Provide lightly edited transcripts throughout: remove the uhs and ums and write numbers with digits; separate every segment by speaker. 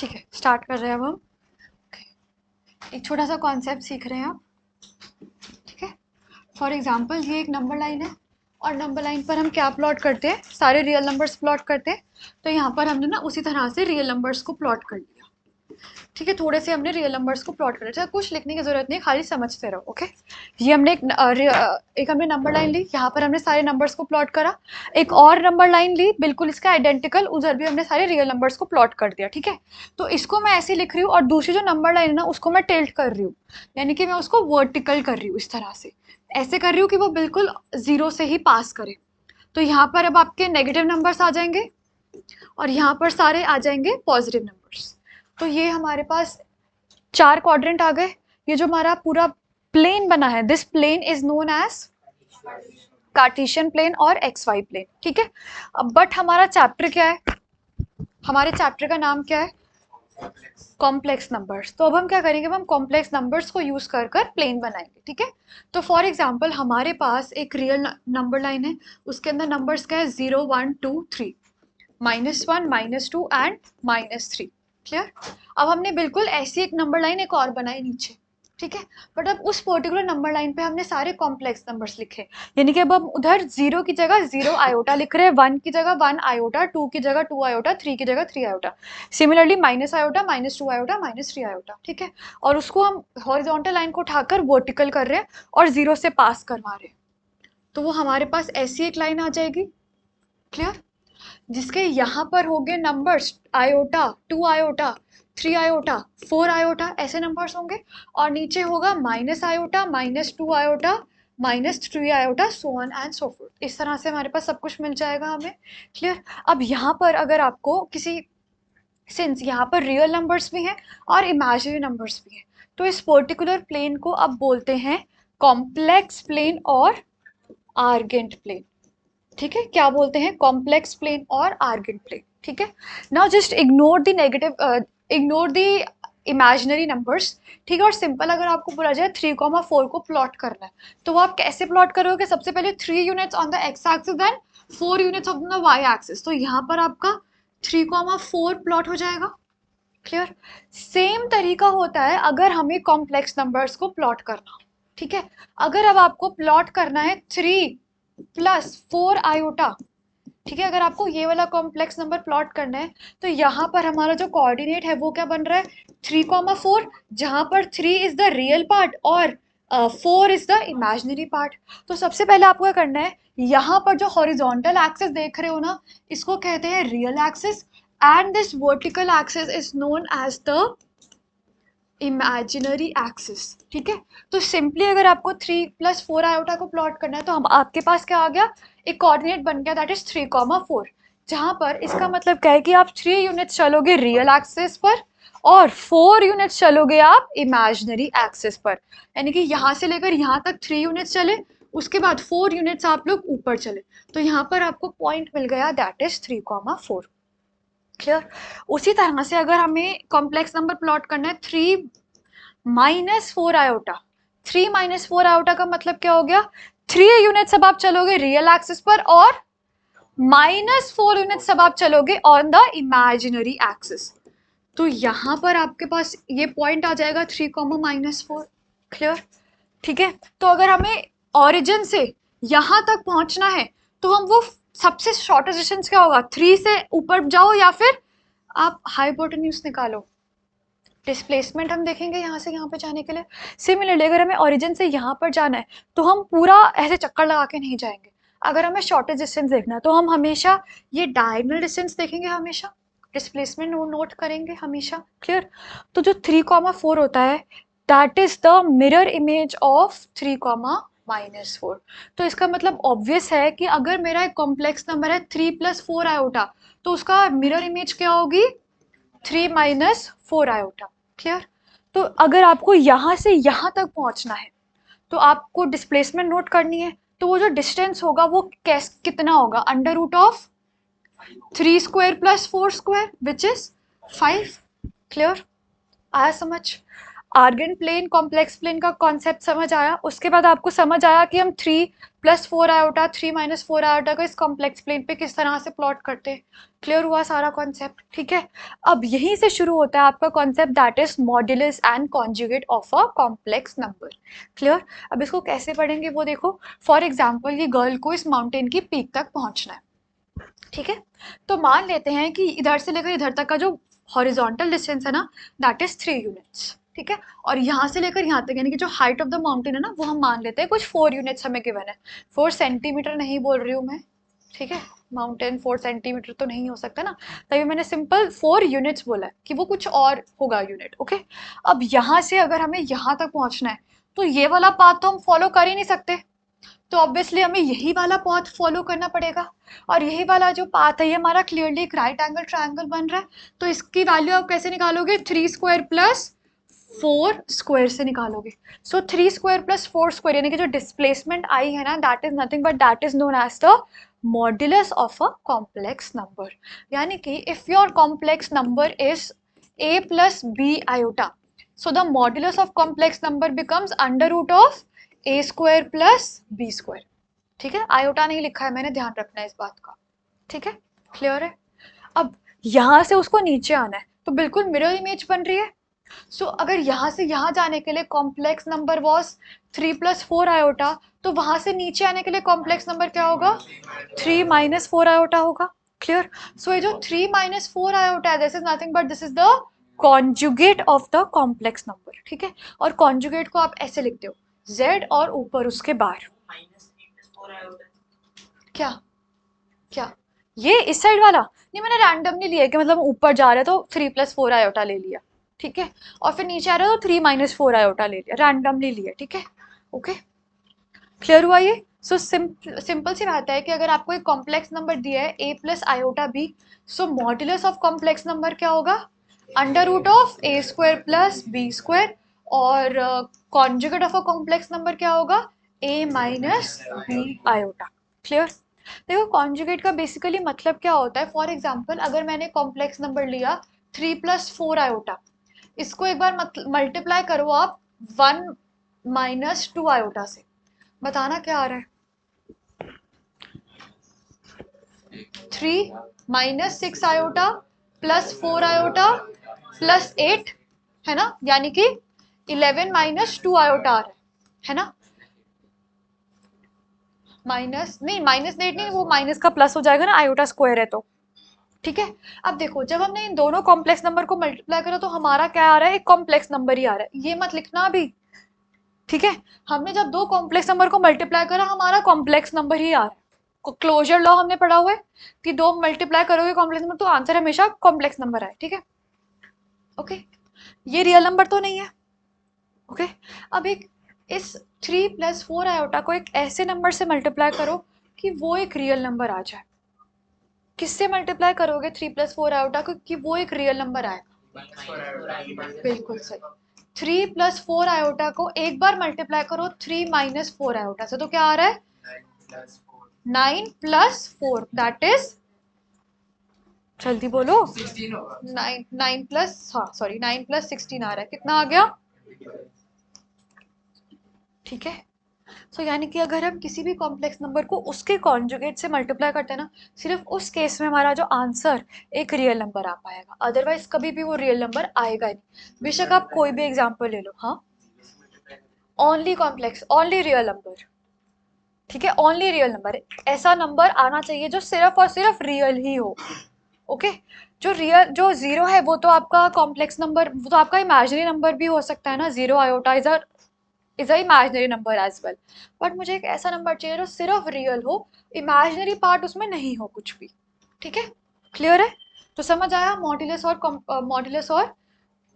Speaker 1: ठीक है, स्टार्ट कर रहे हैं अब हम। एक छोटा सा कॉन्सेप्ट सीख रहे हैं आप, ठीक है। फॉर एग्जांपल ये एक नंबर लाइन है और नंबर लाइन पर हम क्या प्लॉट करते हैं, सारे रियल नंबर्स प्लॉट करते हैं। तो यहाँ पर हमने ना उसी तरह से रियल नंबर्स को प्लॉट कर लिया, ठीक है। थोड़े से हमने रियल नंबर्स को प्लॉट कर लिया, कुछ लिखने की जरूरत नहीं, खाली समझते रहो, ओके। ये हमने एक हमने नंबर लाइन ली, यहाँ पर हमने सारे नंबर्स को प्लॉट करा। एक और नंबर लाइन ली बिल्कुल इसका आइडेंटिकल, उधर भी हमने सारे रियल नंबर्स को प्लॉट कर दिया, ठीक है। तो इसको मैं ऐसे लिख रही हूँ और दूसरी जो नंबर लाइन है ना उसको मैं टिल्ट कर रही हूँ, यानी कि मैं उसको वर्टिकल कर रही हूँ, इस तरह से ऐसे कर रही हूँ कि वो बिल्कुल जीरो से ही पास करे। तो यहाँ पर अब आपके नेगेटिव नंबर्स आ जाएंगे और यहाँ पर सारे आ जाएंगे पॉजिटिव नंबर्स। तो ये हमारे पास 4 क्वाड्रेंट आ गए। ये जो हमारा पूरा प्लेन बना है, this plane is known as Cartesian plane और एक्स वाई प्लेन, ठीक है। अब बट हमारा चैप्टर क्या है, हमारे चैप्टर का नाम क्या है, कॉम्प्लेक्स नंबर्स। तो अब हम क्या करेंगे, हम कॉम्प्लेक्स नंबर्स को यूज कर कर प्लेन बनाएंगे, ठीक है। तो फॉर एग्जांपल हमारे पास एक रियल नंबर लाइन है, उसके अंदर नंबर्स क्या है, 0 1 2 3, -1 -2 एंड -3, क्लियर। अब हमने बिल्कुल ऐसी एक नंबर लाइन एक और बनाई नीचे, ठीक है। बट अब उस पर्टिकुलर नंबर लाइन पे हमने सारे कॉम्प्लेक्स नंबर्स लिखे, यानी कि अब हम उधर 0 की जगह 0 आयोटा लिख रहे हैं, 1 की जगह 1 आयोटा, 2 की जगह 2 आयोटा, 3 की जगह 3 iota, similarly minus iota, -2 iota, -3 iota, ठीक है। और उसको हम हॉरिजॉन्टल लाइन को उठाकर वर्टिकल कर रहे हैं और 0 से पास करवा रहे हैं। तो वो हमारे पास ऐसी एक लाइन आ जाएगी, क्लियर, जिसके यहाँ पर हो गए numbers iota, 2 iota, 3 iota, 4 iota, ऐसे नंबर्स होंगे। और नीचे होगा minus iota, -2 iota, -3 iota, so on and so fourth. इस तरह से हमारे पास सब कुछ मिल जाएगा हमें, क्लियर। अब यहाँ पर अगर आपको किसी, सिंस यहाँ पर रियल नंबर्स भी हैं और इमेजिनरी नंबर्स भी हैं, तो इस पर्टिकुलर प्लेन को अब बोलते हैं कॉम्प्लेक्स प्लेन और आर्गेंट प्लेन, ठीक है। क्या बोलते हैं, कॉम्प्लेक्स प्लेन और आर्गेंट प्लेन, ठीक है। Now just ignore the negative, ignore the imaginary numbers, ठीक है। और सिंपल अगर आपको बोला जाए 3,4 को प्लॉट करना है, तो वो आप कैसे प्लॉट करोगे, सबसे पहले 3 units on the X axis then 4 units on the Y axis. तो यहाँ पर आपका 3,4 प्लॉट हो जाएगा, क्लियर। सेम तरीका होता है अगर हमें कॉम्प्लेक्स नंबर्स को प्लॉट करना, ठीक है। अगर अब आपको प्लॉट करना है 3 + 4 आयोटा, ठीक है। अगर आपको ये वाला कॉम्प्लेक्स नंबर प्लॉट करना है, तो यहाँ पर हमारा जो कोऑर्डिनेट है वो क्या बन रहा है, 3,4, जहां पर 3 इज द रियल पार्ट और 4 इज द इमेजिनरी पार्ट। तो सबसे पहले आपको क्या करना है, यहाँ पर जो हॉरिजॉन्टल एक्सिस देख रहे हो ना, इसको कहते हैं real axis, and this vertical axis is known as the imaginary axis, ठीक है। तो सिंपली अगर आपको 3 + 4 आयोटा को प्लॉट करना है, तो हम आपके पास क्या आ गया, एक कोऑर्डिनेट बन गया, दैट इज 3,4, जहां पर इसका मतलब क्या है कि आप 3 यूनिट्स चलोगे रियल एक्सिस पर और 4 यूनिट्स चलोगे आप इमेजिनरी एक्सिस पर, यानी कि यहाँ से लेकर यहाँ तक 3 यूनिट्स चले, उसके बाद 4 यूनिट्स आप लोग ऊपर चले, तो यहाँ पर आपको पॉइंट मिल गया, दैट इज 3,4, क्लियर। उसी तरह से अगर हमें कॉम्प्लेक्स नंबर प्लॉट करना है 3 - 4 आयोटा, 3 - 4 आयोटा का मतलब क्या हो गया, 3 यूनिट्स अब आप चलोगे रियल एक्सिस पर और -4 यूनिट्स अब आप चलोगे ऑन द इमेजिनरी एक्सिस। तो यहां पर आपके पास ये पॉइंट आ जाएगा 3, -4, क्लियर, ठीक है। तो अगर हमें ओरिजिन से यहां तक पहुंचना है, तो हम वो सबसे शॉर्टेस्ट डिस्टेंस क्या होगा, 3 से ऊपर जाओ या फिर आप हाइपोटेन्यूज निकालो, डिस्प्लेसमेंट हम देखेंगे यहाँ से यहाँ पे जाने के लिए। सिमिलरली अगर हमें ओरिजिन से यहाँ पर जाना है, तो हम पूरा ऐसे चक्कर लगा के नहीं जाएंगे। अगर हमें शॉर्टेज डिस्टेंस देखना है, तो हम हमेशा ये डायगोनल डिस्टेंस देखेंगे, हमेशा डिस्प्लेसमेंट नोट करेंगे हमेशा, क्लियर। तो जो 3,4 होता है, that is the mirror image of 3,-4। तो इसका मतलब ऑब्वियस है कि अगर मेरा एक कॉम्प्लेक्स नंबर है 3 + 4 आयोटा, तो उसका मिरर इमेज क्या होगी, 3 - 4 आयोटा, क्लियर। तो अगर आपको यहाँ से यहाँ तक पहुँचना है, तो आपको डिस्प्लेसमेंट नोट करनी है। तो वो जो डिस्टेंस होगा वो कितना होगा, √of 3² + 4² विच इज 5, क्लियर, आया समझ। आर्गन प्लेन कॉम्प्लेक्स प्लेन का कॉन्सेप्ट समझ आया। उसके बाद आपको समझ आया कि हम 3+4 आयोटा 3-4 आयोटा को इस कॉम्प्लेक्स प्लेन पे किस तरह से प्लॉट करते हैं। क्लियर हुआ सारा कॉन्सेप्ट? ठीक है, अब यहीं से शुरू होता है आपका concept, that is modulus and conjugate of a complex number. Clear? अब इसको कैसे पढ़ेंगे वो देखो। फॉर एग्जाम्पल, ये गर्ल को इस माउंटेन की पीक तक पहुंचना है, ठीक है। तो मान लेते हैं कि इधर से लेकर इधर तक का जो हॉरिजॉन्टल डिस्टेंस है ना, दैट इज 3 यूनिट्स, ठीक है। और यहाँ से लेकर यहाँ तक यानी कि जो हाइट ऑफ द माउंटेन है ना, वो हम मान लेते हैं कुछ 4 यूनिट्स हमें गिवन है। 4 सेंटीमीटर नहीं बोल रही हूँ मैं, ठीक है। माउंटेन 4 सेंटीमीटर तो नहीं हो सकता ना, तभी मैंने सिंपल 4 यूनिट्स बोला है कि वो कुछ और होगा यूनिट, ओके। अब यहाँ से अगर हमें यहाँ तक पहुँचना है तो ये वाला पाथ तो हम फॉलो कर ही नहीं सकते, तो ऑब्वियसली हमें यही वाला पाथ फॉलो करना पड़ेगा। और यही वाला जो पाथ है ये हमारा क्लियरली एक राइट एंगल ट्रायंगल बन रहा है, तो इसकी वैल्यू आप कैसे निकालोगे? 3 स्क्वायर प्लस 4 स्क्वायर से निकालोगे। सो 3 स्क्वायर प्लस 4 स्क्वायर यानी कि जो डिस्प्लेसमेंट आई है ना, that is nothing but that is known as the modulus of a complex number. यानी कि if your complex number is a plus b iota, so the modulus of complex number becomes under root of a square plus b square, ठीक है। Iota नहीं लिखा है मैंने, ध्यान रखना है इस बात का, ठीक है। क्लियर है? अब यहां से उसको नीचे आना है तो बिल्कुल मिरर इमेज बन रही है। सो अगर यहाँ से यहाँ जाने के लिए कॉम्प्लेक्स नंबर वॉज 3+4 आयोटा, तो वहां से नीचे आने के लिए कॉम्प्लेक्स नंबर क्या होगा? 3-4 आयोटा होगा। क्लियर? सो ये जो 3-4 आयोटा है, this is nothing but this is the conjugate of the complex number, ठीक है। और कॉन्जुगेट को आप ऐसे लिखते हो, z और ऊपर उसके बार क्या क्या ये इस साइड वाला नहीं, मैंने रैंडमली लिया कि मतलब ऊपर जा रहा है तो 3+4 आयोटा ले लिया, ठीक है। और फिर नीचे आ रहा है तो 3-4 आयोटा ले लिया, रैंडमली लिया, ठीक है। ओके, क्लियर हुआ ये? सो सिंपल सी बात है कि अगर आपको एक कॉम्प्लेक्स नंबर दिया है a plus iota b, so modulus of complex number क्या होगा? Under root of a square plus b square. और conjugate of a complex number क्या होगा? a minus b iota. Clear? देखो कॉन्जुगेट का बेसिकली मतलब क्या होता है, फॉर एग्जाम्पल अगर मैंने कॉम्प्लेक्स नंबर लिया 3+4 आयोटा, इसको एक बार मल्टीप्लाई करो आप 1-2 आयोटा से, बताना क्या आ रहा है? 3-6 आयोटा प्लस 4 आयोटा प्लस 8 है ना, यानी कि 11-2 आयोटा आ रहा है ना। माइनस नहीं, -8 नहीं, वो माइनस का प्लस हो जाएगा ना, आयोटा स्क्वायर है तो, ठीक है। अब देखो जब हमने इन दोनों कॉम्प्लेक्स नंबर को मल्टीप्लाई करा तो हमारा क्या आ रहा है? एक कॉम्प्लेक्स नंबर ही आ रहा है, ये मत लिखना अभी, ठीक है। हमने जब दो कॉम्प्लेक्स नंबर को मल्टीप्लाई करा हमारा कॉम्प्लेक्स नंबर ही आ रहा है। क्लोजर लॉ हमने पढ़ा हुआ है कि दो मल्टीप्लाई करोगे कॉम्प्लेक्स नंबर तो आंसर हमेशा कॉम्प्लेक्स नंबर आए, ठीक है। ओके, ये रियल नंबर तो नहीं है, ओके। अब एक इस 3+4 आयोटा को एक ऐसे नंबर से मल्टीप्लाई करो कि वो एक रियल नंबर आ जाए। किससे मल्टीप्लाई करोगे 3+4 आयोटा को कि वो एक रियल नंबर आएगा? बिल्कुल सही। 3+4 आयोटा को एक बार मल्टीप्लाई करो 3-4 आयोटा से, तो क्या आ रहा है? 9+4, दैट इज, जल्दी बोलो, 9+16 आ रहा है, कितना आ गया? ठीक है। सो यानी कि अगर हम किसी भी कॉम्प्लेक्स नंबर को उसके कॉन्जुगेट से मल्टीप्लाई करते हैं ना, सिर्फ उस केस में हमारा जो आंसर एक रियल नंबर आ पाएगा, अदरवाइज कभी भी वो रियल नंबर आएगा ही नहीं। बेशक आप कोई भी एग्जांपल ले लो, हाँ, only complex, only real number, ठीक है। ओनली रियल नंबर, ऐसा नंबर आना चाहिए जो सिर्फ और सिर्फ रियल ही हो, ओके। जो रियल जो जीरो है वो तो आपका कॉम्प्लेक्स नंबर, वो तो आपका इमेजिनरी नंबर भी हो सकता है ना, 0 iota is a imaginary number as well, but मुझे एक ऐसा नंबर चाहिए जो सिर्फ रियल हो, इमेजिनरी पार्ट उसमें नहीं हो कुछ भी, ठीक है। क्लियर है? तो समझ आया मॉड्यूलस और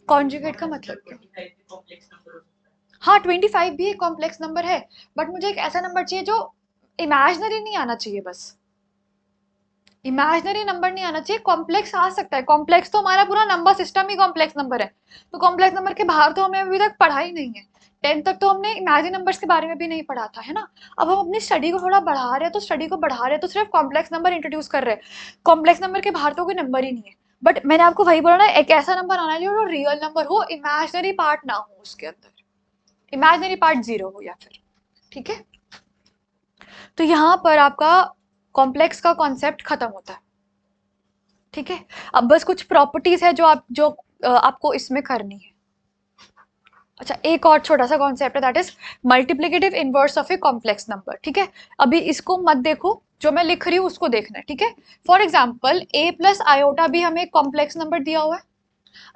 Speaker 1: कॉन्जुगेट का मतलब क्या? हाँ, 25 भी एक कॉम्प्लेक्स नंबर है, बट मुझे एक ऐसा नंबर चाहिए जो इमेजिनरी नहीं आना चाहिए, बस इमेजिनरी नंबर नहीं आना चाहिए। कॉम्प्लेक्स आ सकता है, कॉम्प्लेक्स तो हमारा पूरा नंबर सिस्टम ही कॉम्प्लेक्स नंबर है, तो कॉम्प्लेक्स नंबर के बाहर तो हमें अभी तक पढ़ा ही नहीं है। 10th तक तो हमने इमेजिनरी नंबर्स के बारे में भी नहीं पढ़ा था, है ना। अब हम अपनी स्टडी को थोड़ा बढ़ा रहे हैं, तो स्टडी को बढ़ा रहे हैं तो सिर्फ कॉम्प्लेक्स नंबर इंट्रोड्यूस कर रहे हैं, कॉम्प्लेक्स नंबर के बाहर तो कोई नंबर ही नहीं है। बट मैंने आपको वही बोला ना, एक ऐसा नंबर आना चाहिए जो रियल नंबर हो, इमेजिनरी पार्ट ना हो उसके अंदर, इमेजिनरी पार्ट 0 हो या फिर, ठीक है। तो यहाँ पर आपका कॉम्प्लेक्स का कॉन्सेप्ट खत्म होता है, ठीक है। अब बस कुछ प्रॉपर्टीज है जो आपको इसमें करनी है। अच्छा, एक और छोटा सा कॉन्सेप्ट है, that is multiplicative inverse of a complex number, ठीक है। अभी इसको मत देखो, जो मैं लिख रही हूँ उसको देखना है, ठीक है। For example a plus iota भी हमें कॉम्प्लेक्स नंबर दिया हुआ है।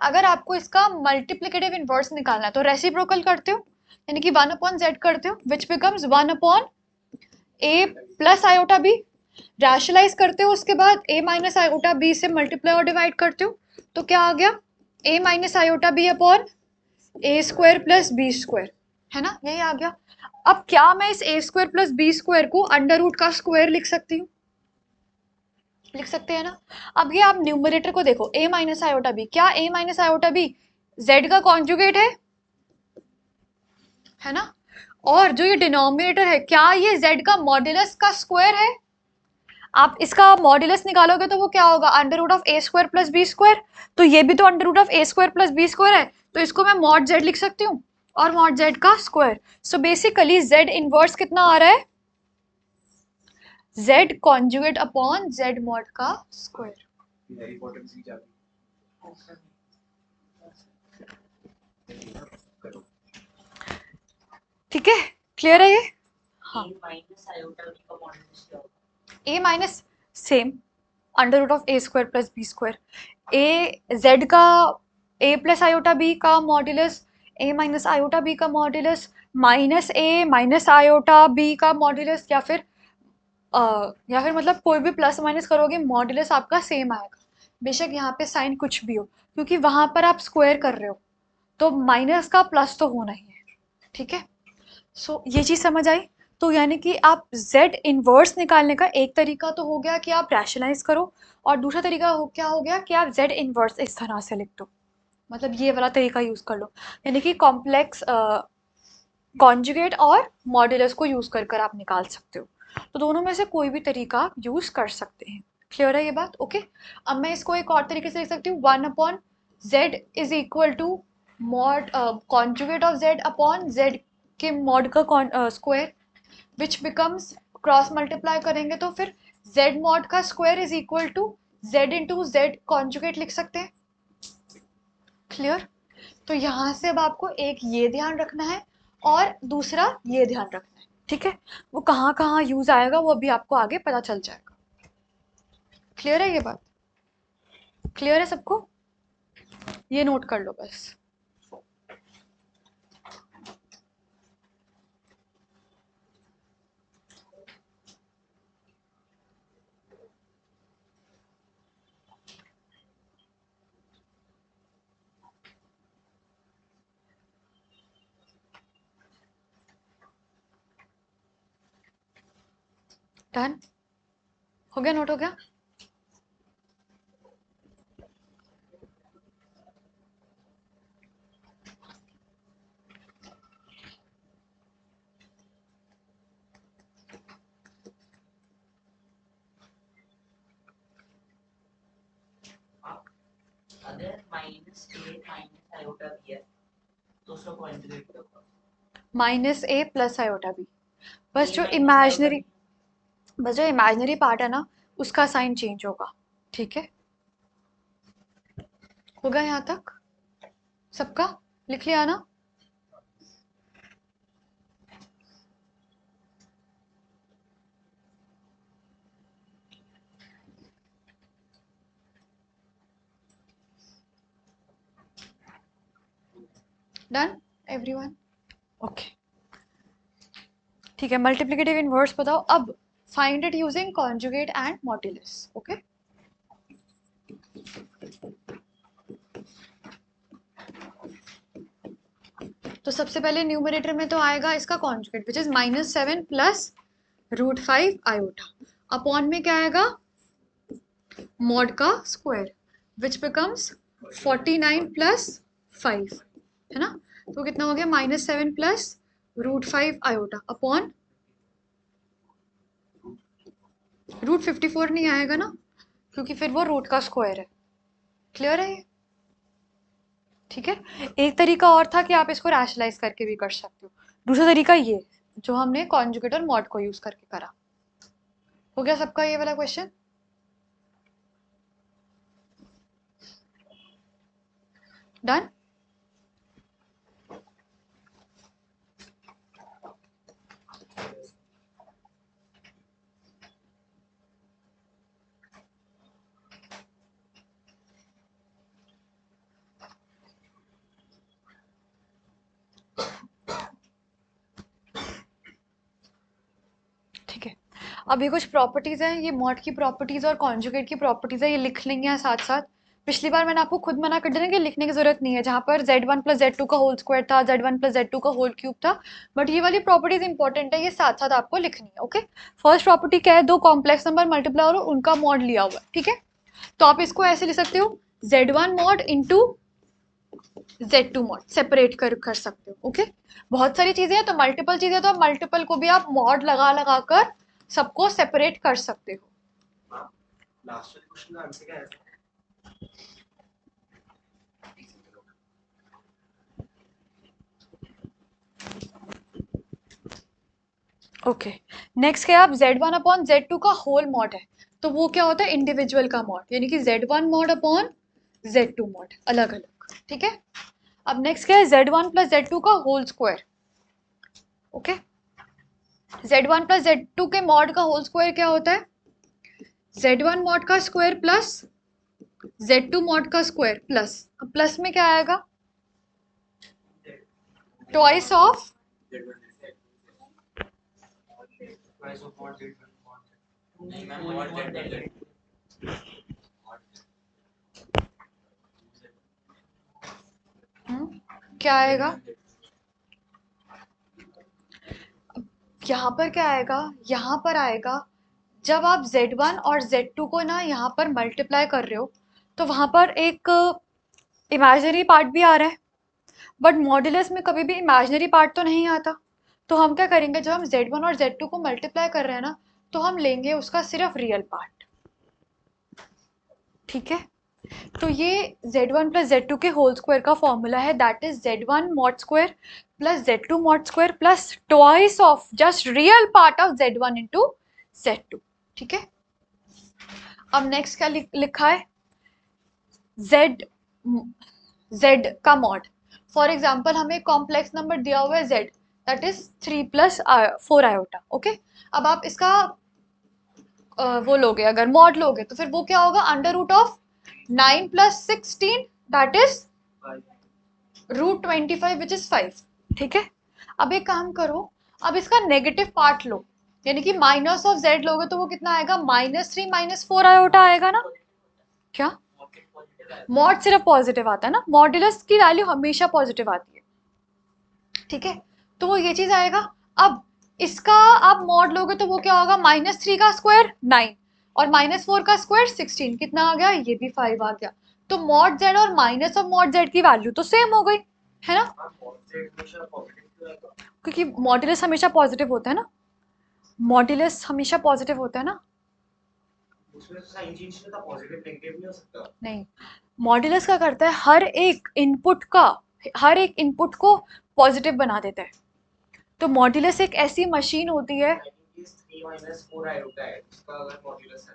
Speaker 1: अगर आपको इसका मल्टीप्लिकेटिव इनवर्स निकालना है तो रेसिप्रोकल करते हो, यानी कि 1/z करते हो, which becomes 1/a plus iota b. Rationalize करते हो, उसके बाद a माइनस आयोटा बी से मल्टीप्लाई और डिवाइड करते हो, तो क्या आ गया, a minus iota b upon a square plus b square, है ना, यही आ गया। अब क्या मैं इस a square plus b square को अंडर रूट का स्क्वायर लिख सकती हूँ? लिख सकते हैं ना। अब ये आप न्यूमरेटर को देखो, a माइनस आयोटा बी, क्या a minus iota b z का कॉन्जुगेट है ना। और जो ये डिनोमिनेटर है, क्या ये z का मॉड्यूलस का स्क्वायर है? आप इसका मॉड्यूलस निकालोगे तो वो क्या होगा, under root of a square plus b square. तो ये भी तो under root of a square plus b square है, तो इसको मैं मॉड जेड लिख सकती हूँ, और मॉड जेड का square. So basically z inverse कितना आ रहा है, z conjugate upon z mod का स्क्वायर। ठीक है, क्लियर है ये? हाँ, a minus same under root of a square plus b square. A z का ए प्लस आयोटा बी का modulus, a minus iota b का modulus, minus a minus iota b का मॉड्यूलस, या फिर मतलब कोई भी प्लस माइनस करोगे मॉड्यूलस आपका सेम आएगा, बेशक यहाँ पे साइन कुछ भी हो, क्योंकि वहां पर आप स्क्वायर कर रहे हो, तो माइनस का प्लस तो होना ही है, ठीक है। सो ये चीज समझ आई। तो यानी कि आप z इनवर्स निकालने का एक तरीका तो हो गया कि आप रैशनलाइज करो, और दूसरा तरीका क्या हो गया कि आप z इनवर्स इस तरह से लिख दो, मतलब ये वाला तरीका यूज कर लो, यानी कि कॉम्प्लेक्स कॉन्जुगेट और मॉड्यूलस को यूज कर कर आप निकाल सकते हो। तो दोनों में से कोई भी तरीका आप यूज कर सकते हैं। क्लियर है ये बात? ओके। अब मैं इसको एक और तरीके से लिख सकती हूँ, 1/z is equal to mod conjugate of z upon z के मॉड का square, which becomes, cross multiply करेंगे तो फिर z मॉड का square is equal to z into z conjugate लिख सकते हैं। क्लियर? तो यहाँ से अब आपको एक ये ध्यान रखना है और दूसरा ये ध्यान रखना है, ठीक है। वो कहाँ कहाँ यूज आएगा वो अभी आपको आगे पता चल जाएगा। क्लियर है ये बात? क्लियर है सबको? ये नोट कर लो बस। डन हो गया? नोट हो गया?
Speaker 2: अगर माइनस ए माइनस आयोटा भी है तो उसको कॉन्जुगेट करो,
Speaker 1: माइनस ए प्लस आयोटा बी, बस जो इमेजिनरी, बस जो इमेजिनरी पार्ट है ना उसका साइन चेंज होगा, ठीक है। होगा यहाँ तक सबका? लिख लिया ना? Done everyone? ओके, ठीक है। मल्टीप्लिकेटिव इनवर्स बताओ अब, find it using conjugate and modulus. Okay, तो सबसे पहले न्यूमरेटर में तो आएगा इसका conjugate, which is -7 plus √5 iota, upon में क्या आएगा, मॉड का स्क्वायर, विच बिकम्स 49 प्लस 5, है ना। तो कितना हो गया, -7 प्लस √5 आयोटा अपॉन √54 नहीं आएगा ना, क्योंकि फिर वो रूट का स्क्वायर है, क्लियर है ये? ठीक है, एक तरीका और था कि आप इसको रैशनलाइज करके भी कर सकते हो, दूसरा तरीका ये जो हमने कॉन्जुगेट और मॉड को यूज करके करा। हो गया सबका ये वाला क्वेश्चन? डन? ठीक है, अब ये कुछ प्रॉपर्टीज हैं, ये मॉड की प्रॉपर्टीज और कॉन्जुगेट की प्रॉपर्टीज है, ये लिख लेंगे साथ साथ। पिछली बार मैंने आपको खुद मना कर दिया कि लिखने की जरूरत नहीं है, जहां पर z1 प्लस z2 का होल स्क्वायर था, z1 प्लस z2 का होल क्यूब था, बट ये वाली प्रॉपर्टीज इंपॉर्टेंट है, ये साथ साथ आपको लिखनी है। ओके, फर्स्ट प्रॉपर्टी क्या है? दो कॉम्प्लेक्स नंबर मल्टीप्लाई और उनका मॉड लिया हुआ है। ठीक है, तो आप इसको ऐसे लिख सकते हो z1 mod into z2 mod, separate कर सकते हो। ओके, बहुत सारी चीजें हैं तो मल्टीपल चीजें, तो मल्टीपल को भी आप मॉड लगा लगा कर सबको सेपरेट कर सकते हो।
Speaker 3: लास्ट क्वेश्चन का आंसर क्या है?
Speaker 1: ओके, नेक्स्ट क्या? आप z1 अपॉन z2 का होल मॉड है, तो वो क्या होता है? इंडिविजुअल का मॉड, यानी कि z1 mod upon z2 mod, अलग अलग। ठीक है, अब नेक्स्ट क्या है? z1 प्लस z2 का whole square. Okay, z1 plus z2 के मॉड का होल स्क्वायर क्या होता है? z1 मॉड का स्क्वायर प्लस z2 मॉड का स्क्वायर प्लस, अब प्लस में क्या आएगा? Twice of
Speaker 3: price of mod z1 mod
Speaker 2: नहीं मैम, मॉड z
Speaker 1: क्या आएगा? यहाँ पर क्या आएगा? यहाँ पर आएगा जब आप z1 और z2 को ना यहाँ पर मल्टीप्लाई कर रहे हो तो वहां पर एक इमेजिनरी पार्ट भी आ रहा है, बट मॉड्यूलस में कभी भी इमेजिनरी पार्ट तो नहीं आता। तो हम क्या करेंगे, जब हम z1 और z2 को मल्टीप्लाई कर रहे हैं ना, तो हम लेंगे उसका सिर्फ रियल पार्ट। ठीक है, तो ये z1 प्लस z2 के होल स्क्वायर का फॉर्मूला है, that is z1 mod square plus z2 mod square plus twice of just real part of z1 into z2। ठीक है, अब नेक्स्ट क्या लिखा है? z का मॉड, फॉर एग्जाम्पल हमें कॉम्प्लेक्स नंबर दिया हुआ है z, that is 3 plus 4 iota. Okay, अब आप इसका वो लोगे, अगर मॉड लोगे तो फिर वो क्या होगा? Under root of 9 plus 16 that is root 25 which is 5। ठीक है, अब एक काम करो, अब इसका नेगेटिव पार्ट लो, यानी कि माइनस ऑफ z लोगे तो वो कितना आएगा? -3 -4 आयोटा आएगा ना? क्या? मॉड सिर्फ पॉजिटिव आता है ना, मॉड्यूलस की वैल्यू हमेशा पॉजिटिव आती है। ठीक है, तो वो ये चीज आएगा। अब इसका आप मॉड लोगे तो वो क्या होगा? -3 का स्क्वायर 9 और -4 का स्क्वायर 16, कितना आ गया? ये भी 5 आ गया। तो मॉड z और माइनस ऑफ मॉड z की वैल्यू तो सेम हो गई है ना, क्योंकि मॉड्यूलस हमेशा पॉजिटिव होता है ना, मॉड्यूलस हमेशा पॉजिटिव होता है ना।
Speaker 3: उसमें तो साइन चेंज करता, पॉजिटिव नेगेटिव नहीं हो सकता।
Speaker 1: नहीं, मॉड्यूलस क्या करता है? हर एक इनपुट को पॉजिटिव बना देता है। तो मॉड्यूलस एक ऐसी मशीन होती है,
Speaker 3: 3 4 आयोटा है, उसका अगर मॉड्यूलस है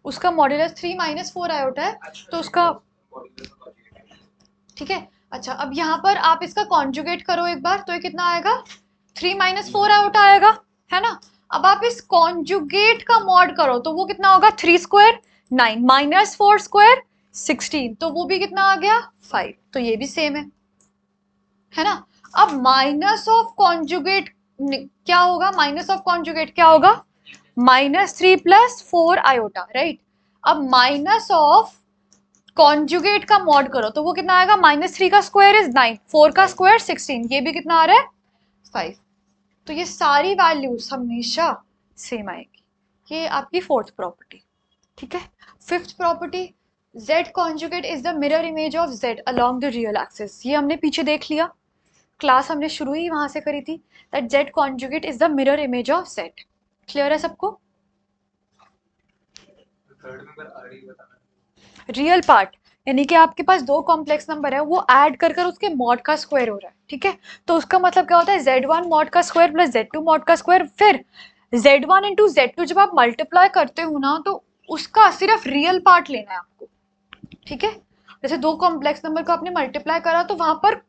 Speaker 1: उसका मॉड्यूलस 3 4 आयोटा है, तो उसका ठीक है। अच्छा, अब यहाँ पर आप इसका कॉन्जुगेट करो एक बार, तो ये कितना आएगा? 3 4 आयोटा आएगा, है ना? अब आप इस कॉन्जुगेट का मॉड करो तो वो कितना होगा? 3 स्क्वायर 9 -4 स्क्वायर 16, तो वो भी कितना आ गया? 5। तो ये भी सेम है ना? अब माइनस ऑफ कॉन्जुगेट क्या होगा? माइनस ऑफ कॉन्जुगेट क्या होगा? -3 + 4 आयोटा, राइट? अब माइनस ऑफ कॉन्जुगेट का मॉड करो तो वो कितना आएगा? -3 का स्क्वायर इज 9, 4 का स्क्वायर 16, ये भी कितना आ रहा है? 5। तो ये सारी वैल्यूज हमेशा सेम आएगी। ये आपकी फोर्थ प्रॉपर्टी। ठीक है, fifth property, z conjugate is the mirror image of z along the real axis. ये हमने पीछे देख लिया, क्लास हमने शुरू ही वहां से करी थी, that z conjugate is the mirror image of z। Clear है सबको?
Speaker 3: थर्ड नंबर आरडी बताना,
Speaker 1: रियल पार्ट, यानी कि आपके पास दो कॉम्प्लेक्स नंबर है, वो ऐड कर कर उसके मॉड का स्क्वायर हो रहा है, ठीक है। तो उसका मतलब क्या होता है, z1 मॉड का स्क्वायर प्लस z2 मॉड का स्क्वायर, फिर z1 इंटू z2 जब आप मल्टीप्लाई करते हो ना तो उसका सिर्फ रियल पार्ट लेना है आपको, ठीक है। जैसे दो कॉम्प्लेक्स नंबर को आपने मल्टीप्लाई करा तो वहां पर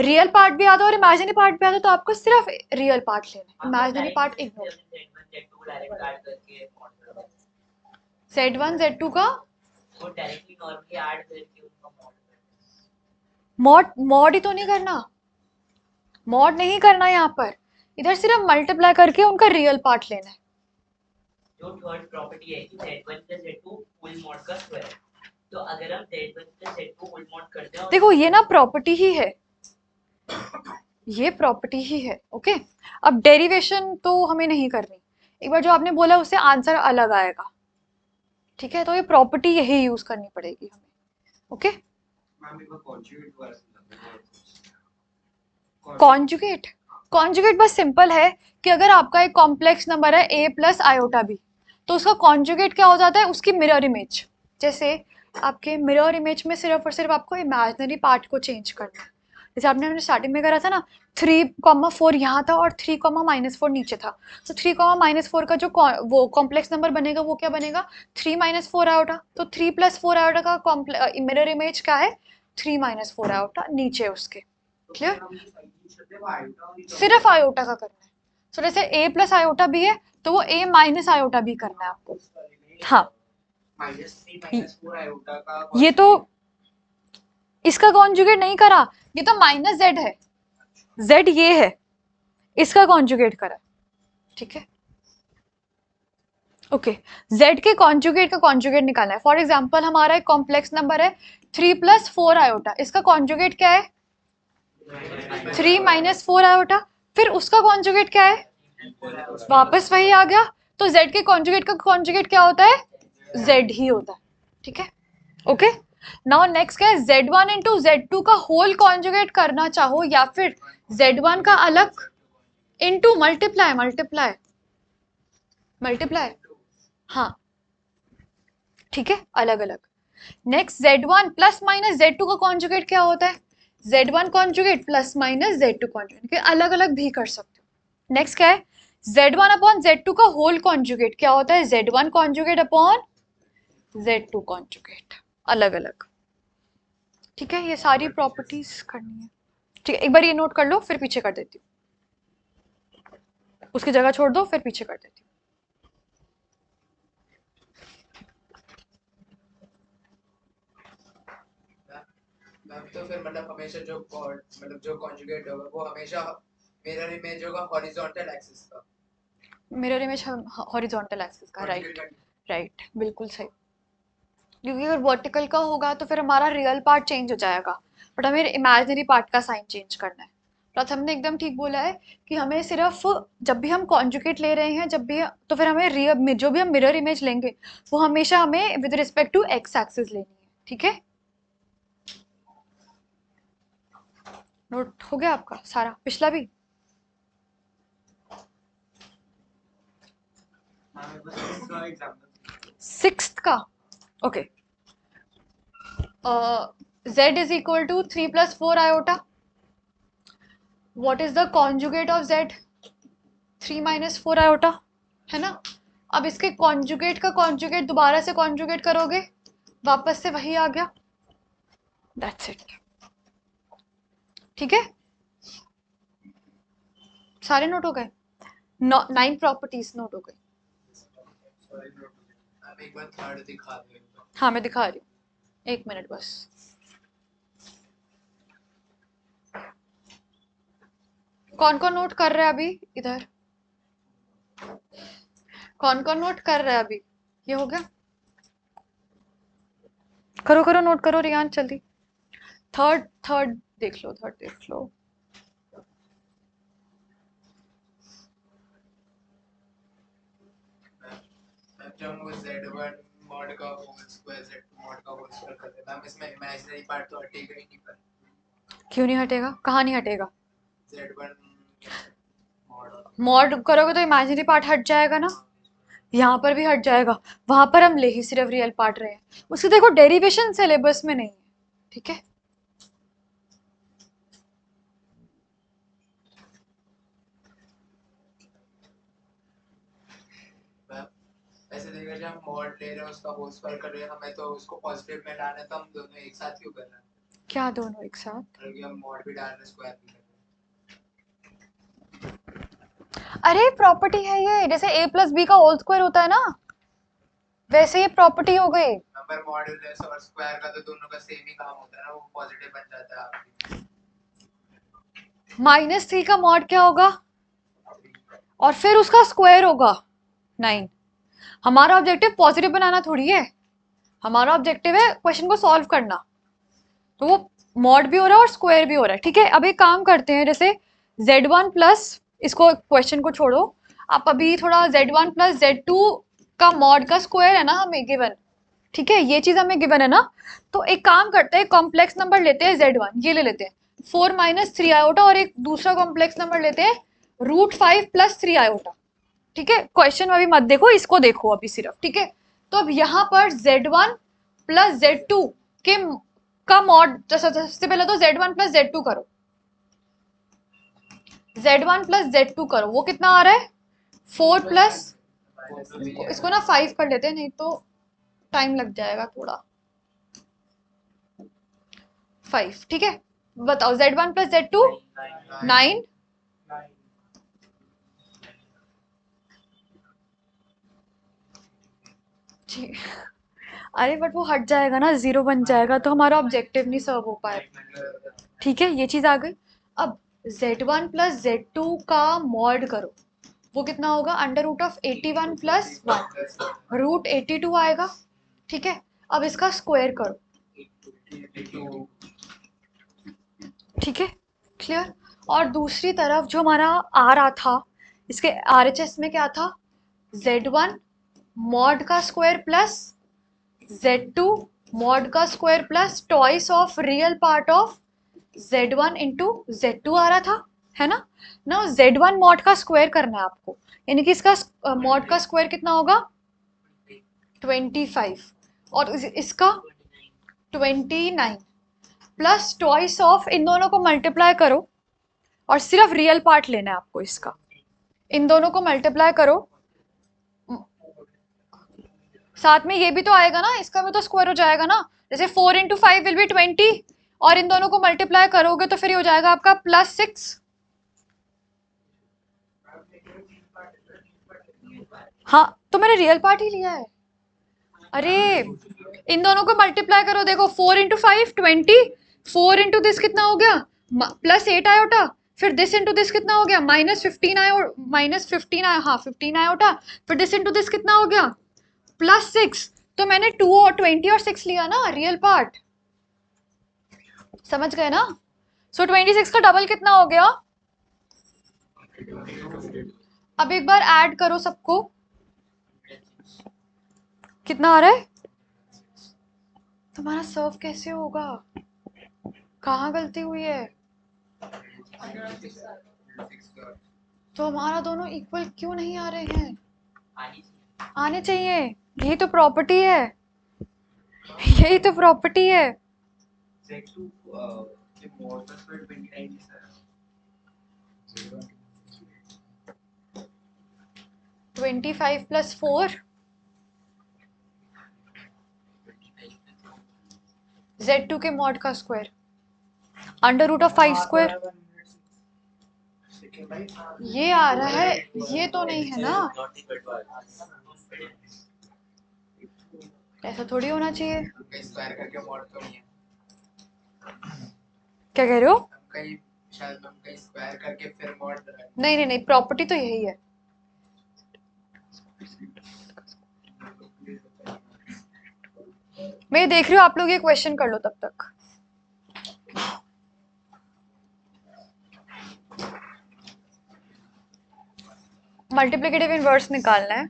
Speaker 1: रियल पार्ट भी आता है और इमेजिनरी पार्ट भी आता है, तो आपको सिर्फ रियल पार्ट लेना है, imaginary part ignore.
Speaker 2: Z1 Z2 को डायरेक्ट ऐड करके
Speaker 1: z1 z2 का
Speaker 2: वो डायरेक्टली नॉर्मली ऐड करके उनका
Speaker 1: मॉड मॉड ही तो नहीं करना, मॉड नहीं करना यहाँ पर, इधर सिर्फ मल्टीप्लाई करके उनका रियल पार्ट लेना है।
Speaker 2: जो थर्ड प्रॉपर्टी है कि z1 z2 फुल मॉड का स्क्वायर, तो अगर हम z1 z2 फुल मॉड करते हैं,
Speaker 1: देखो ये ना प्रॉपर्टी ही है, ये प्रॉपर्टी ही है, ओके। अब डेरिवेशन तो हमें नहीं करनी, एक बार जो आपने बोला उससे आंसर अलग आएगा, ठीक है। तो ये प्रॉपर्टी यही यूज करनी पड़ेगी हमें, ओके।
Speaker 3: मैम एक बार कॉन्जुगेट वर्स
Speaker 1: कॉन्जुगेट, कॉन्जुगेट बस सिंपल है कि अगर आपका एक कॉम्प्लेक्स नंबर है a प्लस आयोटा b, तो उसका कॉन्जुगेट क्या हो जाता है, उसकी मिरर इमेज। जैसे आपके मिरर इमेज में सिर्फ और सिर्फ आपको इमेजिनरी पार्ट को चेंज करना है। जैसे आपने स्टार्टिंग में करा था ना, 3,4 यहाँ था और 3,-4 नीचे था, तो 3,-4 का जो वो कॉम्प्लेक्स नंबर बनेगा वो क्या बनेगा, 3-4 आयोटा। तो 3 + 4 आयोटा का मिरर इमेज क्या है, 3-4 आयोटा नीचे उसके, क्लियर। सिर्फ आयोटा का करना है, तो जैसे a प्लस आयोटा भी है तो वो a माइनस आयोटा भी करना है आपको। हाँ
Speaker 3: -3 - 4 आयोटा का
Speaker 1: ये तो इसका कॉन्जुगेट नहीं करा, ये तो माइनस z है, z ये है, इसका कॉन्जुगेट करा, ठीक है, ओके। z के कॉन्जुगेट का कॉन्जुगेट निकालना है। फॉर एग्जांपल हमारा एक कॉम्प्लेक्स नंबर है 3 + 4 आयोटा, इसका कॉन्जुगेट क्या है, 3 - 4 आयोटा, फिर उसका कॉन्जुगेट क्या है, वापस वही आ गया। तो z के कॉन्जुगेट का कॉन्जुगेट क्या होता है, z ही होता है, ठीक है, ओके। नाउ नेक्स्ट क्या है, z1 इंटू z2 का होल कॉन्जुगेट करना चाहो या फिर z1 का अलग इंटू मल्टीप्लाई मल्टीप्लाई मल्टीप्लाई, हाँ ठीक है, अलग अलग। Next z1 plus minus z2 का कॉन्जुगेट क्या होता है, z1 conjugate plus minus z2 conjugate, अलग अलग भी कर सकते हो। नेक्स्ट क्या है, z1 अपॉन z2 का होल कॉन्जुगेट क्या होता है, z1 conjugate upon z2 conjugate, अलग अलग, ठीक है। ये सारी प्रॉपर्टीज करनी है, ठीक है। एक बार ये नोट कर लो, फिर पीछे कर देती हूँ, उसकी जगह छोड़ दो फिर पीछे कर देती हूँ।
Speaker 4: तो फिर मतलब हमेशा जो मतलब जो कॉन्जुगेट होगा वो हमेशा मिरर इमेज होगा हॉरिजॉन्टल एक्सिस का,
Speaker 1: मिरर इमेज हॉरिजॉन्टल एक्सिस का, राइट राइट, बिल्कुल सही। क्योंकि अगर वर्टिकल का होगा तो फिर हमारा रियल पार्ट चेंज हो जाएगा, बट हमें इमेजिनरी पार्ट का साइन चेंज करना है। प्रथम ने एकदम ठीक बोला है कि हमें सिर्फ जब भी हम कॉन्जुगेट ले रहे हैं, जब भी, तो फिर हमें रियल जो भी हम मिरर इमेज लेंगे वो हमेशा हमें with respect to x axis लेनी है, ठीक है। नोट हो गया आपका सारा, पिछला भी।
Speaker 3: मैम एक बार इसका एग्जांपल
Speaker 1: सिक्स्थ का, okay. z is equal to 3 + 4 iota. What is the conjugate of z? 3 - 4 iota, है ना। अब इसके कॉन्जुगेट का कॉन्जुगेट दोबारा से कॉन्जुगेट करोगे, वापस से वही आ गया, दैट्स इट, ठीक है। सारे नोट हो गए, 9 प्रॉपर्टीज नोट हो गई।
Speaker 4: अब एक बार थर्ड दिखा दो।
Speaker 1: हाँ मैं दिखा रही हूँ, 1 मिनट बस। कौन कौन नोट कर रहा है अभी इधर, कौन कौन नोट कर रहा है अभी, ये हो गया, करो करो नोट करो रियान जल्दी। थर्ड देख लो, थर्ड देख लो।
Speaker 4: जब हम z1 मॉड का होल स्क्वायर z2 मॉड का होल स्क्वायर करते हैं, मैम इसमें इमेजिनरी पार्ट तो हटेगा ही नहीं, पर
Speaker 1: क्यों नहीं हटेगा, कहाँ नहीं हटेगा,
Speaker 4: z1
Speaker 1: मॉड करोगे तो इमेजिनरी पार्ट हट जाएगा ना, यहाँ पर भी हट जाएगा, वहां पर हम ले ही सिर्फ रियल पार्ट रहे हैं। उसके देखो डेरिवेशन सिलेबस में नहीं है, ठीक है।
Speaker 4: ऐसे देखा जाए हम मॉड ले रहे हैं उसका होल स्क्वायर कर रहे हैं हमें तो उसको पॉजिटिव में डालना है तो हम दोनों एक साथ क्यों कर रहे हैं
Speaker 1: क्या दोनों एक साथ?
Speaker 4: क्योंकि हम मॉड भी डाल रहे हैं स्क्वायर भी कर रहे हैं
Speaker 1: अरे प्रॉपर्टी है ये, जैसे a प्लस बी का होल स्क्वायर होता है ना, वैसे ये प्रॉपर्टी हो गई।
Speaker 4: नंबर मॉड्यूलस और स्क्वायर का तो दोनों का सेम ही काम होता है ना, वो पॉजिटिव बन जाता है आपकी।
Speaker 1: -3 का मॉड क्या होगा और फिर उसका स्क्वायर होगा 9। हमारा ऑब्जेक्टिव पॉजिटिव बनाना थोड़ी है, हमारा ऑब्जेक्टिव है क्वेश्चन को सॉल्व करना। तो वो मॉड भी हो रहा है और स्क्वायर भी हो रहा है, ठीक है। अब एक काम करते हैं, जैसे z1 प्लस, इसको क्वेश्चन को छोड़ो, आप अभी थोड़ा z1 प्लस z2 का मॉड का स्क्वायर है ना हमें गिवन, ठीक है, ये चीज हमें गिवन है ना। तो एक काम करते हैं, कॉम्प्लेक्स नंबर लेते हैं z1, ये ले लेते हैं 4 - 3 आयोटा, और एक दूसरा कॉम्प्लेक्स नंबर लेते हैं √5 + 3 आयोटा, ठीक है। क्वेश्चन अभी मत देखो, इसको देखो अभी सिर्फ, ठीक है। तो अब यहाँ पर z1 प्लस z2 के का मॉड, सबसे पहले तो z1 प्लस z2 करो, z1 प्लस z2 करो, वो कितना आ रहा है 4 प्लस, इसको ना 5 कर लेते हैं, नहीं तो टाइम लग जाएगा थोड़ा। 5, ठीक है। बताओ z1 प्लस z2 9, जी। अरे बट वो हट जाएगा ना, 0 बन जाएगा, तो हमारा ऑब्जेक्टिव नहीं सर्व हो पाएगा, ठीक है। ये चीज आ गई। अब z1 प्लस z2 का मॉड करो, वो कितना होगा √81 + 1 √82 आएगा, ठीक है। अब इसका स्क्वायर करो, ठीक है, क्लियर। और दूसरी तरफ जो हमारा आ रहा था, इसके RHS में क्या था, z1 मॉड का स्क्वायर प्लस z2 मॉड का square plus twice of real part of z1 into z2 आ रहा था, है ना। ना z1 मॉड का स्क्वायर करना है आपको, यानी कि इसका मॉड का स्क्वायर कितना होगा 25, और इसका 29 प्लस ट्वाइस ऑफ, इन दोनों को मल्टीप्लाई करो और सिर्फ रियल पार्ट लेना है आपको इसका, इन दोनों को मल्टीप्लाई करो, साथ में ये भी तो आएगा ना, इसका भी तो स्क्वायर हो जाएगा ना। जैसे 4 × 5 विल बी 20, और इन दोनों को मल्टीप्लाई करोगे तो फिर ये हो जाएगा आपका +6। हाँ तो मैंने रियल पार्ट ही लिया है। अरे इन दोनों को मल्टीप्लाई करो, देखो 4 × 5 20, 4 इंटू दिस कितना हो गया +8 आयोटा, फिर दिस इंटू दिस कितना हो गया -15 आयो, -15 आया, हाँ 15 आयोटा, फिर दिस इंटू दिस कितना हो गया +6। तो मैंने 2 और 20 और 6 लिया ना रियल पार्ट, समझ गए ना। सो 26 का डबल कितना हो गया। अब एक बार ऐड करो सबको, कितना आ रहा है, तुम्हारा सर्व कैसे होगा, कहाँ गलती हुई है। तो हमारा दोनों इक्वल क्यों नहीं आ रहे हैं, आने चाहिए, यही तो प्रॉपर्टी है, यही तो प्रॉपर्टी है।
Speaker 3: Z2 के मॉड का स्क्वायर 29 है
Speaker 1: 25 + 4 z2 के मॉड का स्क्वायर √5², ये आ रहा है, ये तो नहीं है ना, ऐसा थोड़ी होना चाहिए।
Speaker 4: स्क्वायर करके मॉड तो नहीं है,
Speaker 1: क्या कह रहे हो,
Speaker 4: हम कहीं शायद हम कहीं स्क्वायर करके फिर मॉड बनाए।
Speaker 1: नहीं नहीं नहीं, प्रॉपर्टी तो यही है। मैं देख रही हूँ, आप लोग ये क्वेश्चन कर लो तब तक। मल्टीप्लिकेटिव इनवर्स निकालना है।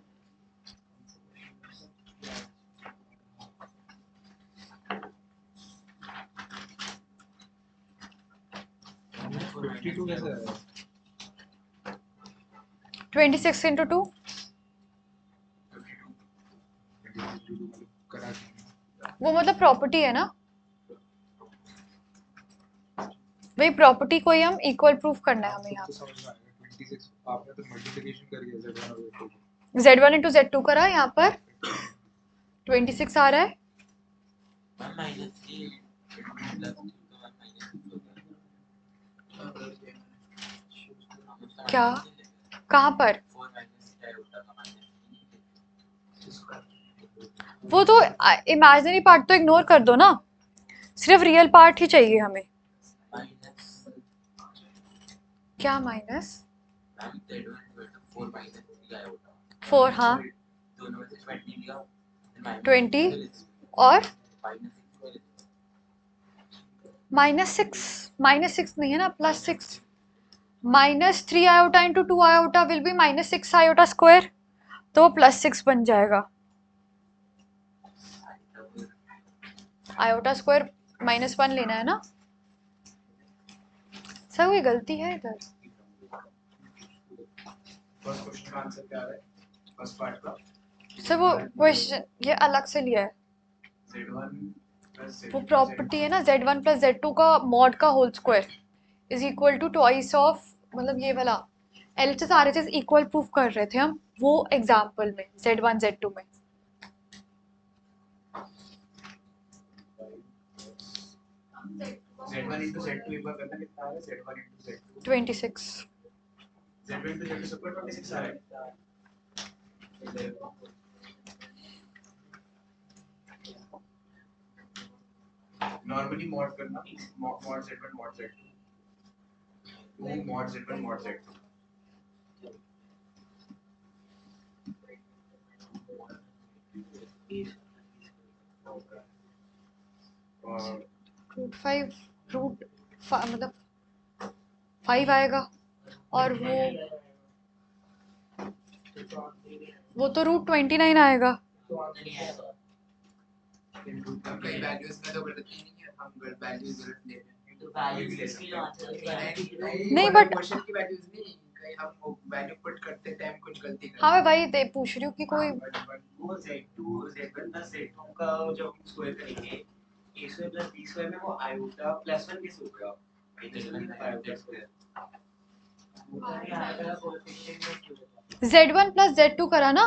Speaker 3: कैसे है
Speaker 1: 26 × 2, वो मतलब प्रॉपर्टी है ना, वही प्रॉपर्टी को ही हम इक्वल प्रूफ करना है हमें यहाँ
Speaker 5: तो समझ में आएगा 26 आपने तो मल्टीप्लिकेशन करके Z1 और Z2
Speaker 1: Z1 इंटू Z2 करा, यहाँ पर 26 आ रहा है।
Speaker 2: 1 minus 3 plus 2 तो 1 minus 6 हो गया।
Speaker 1: क्या? कहाँ पर?
Speaker 2: 4 minus 3 आयोटा का minus 3
Speaker 1: वो तो इमेजिनरी पार्ट तो इग्नोर कर दो ना, सिर्फ रियल पार्ट ही चाहिए हमें।
Speaker 2: minus
Speaker 1: क्या minus?
Speaker 2: Ma'am Z1 4 minus 3 iota
Speaker 1: 4, हाँ
Speaker 2: दोनों में से 20 लिया
Speaker 1: 20 और -6 नहीं है ना, +6 -3 iota into 2 iota will be -6 iota square, तो +6 बन जाएगा। आयोटा स्क्वायर -1 लेना है ना सर, कोई गलती है इधर?
Speaker 3: फर्स्ट क्वेश्चन का आंसर क्या है फर्स्ट पार्ट का
Speaker 1: सर वो क्वेश्चन ये अलग से लिया है,
Speaker 3: Z1 plus Z2
Speaker 1: वो प्रॉपर्टी है ना Z1 + Z2 का मॉड का whole square is equal to twice of, मतलब ये वाला LHS RHS इक्वल प्रूफ कर रहे थे हम वो एग्जाम्पल में Z1 Z2 में।
Speaker 3: Z1 into Z2 एक बार करना कितना आ रहा है Z1 into Z2
Speaker 1: 26
Speaker 3: Z1 into Z2 सबको 26 आ रहा है नॉर्मली मॉड करना mod Z1 mod Z2 2 mod Z1 mod Z2 और √5 मतलब
Speaker 1: 5 आएगा, और वो तो √29 आएगा।
Speaker 4: कई वैल्यूज में तो गलती नहीं है, हम वैल्यूज गलत ले रहे हैं।
Speaker 2: तो वैल्यू इसकी जो आंसर
Speaker 1: नहीं, but-
Speaker 4: क्वेश्चन की वैल्यूज नहीं, कहीं हम वैल्यू पुट करते टाइम कुछ गलती कर
Speaker 1: हाँ मैं वही पूछ रही हूँ कि कोई
Speaker 3: वो Z2 Z1 plus Z2 का जो हम स्क्वायर करेंगे a square plus b square में वो आयोटा प्लस 1 कैसे होगा आयोटा स्क्वायर
Speaker 1: Z1 + Z2 करा ना,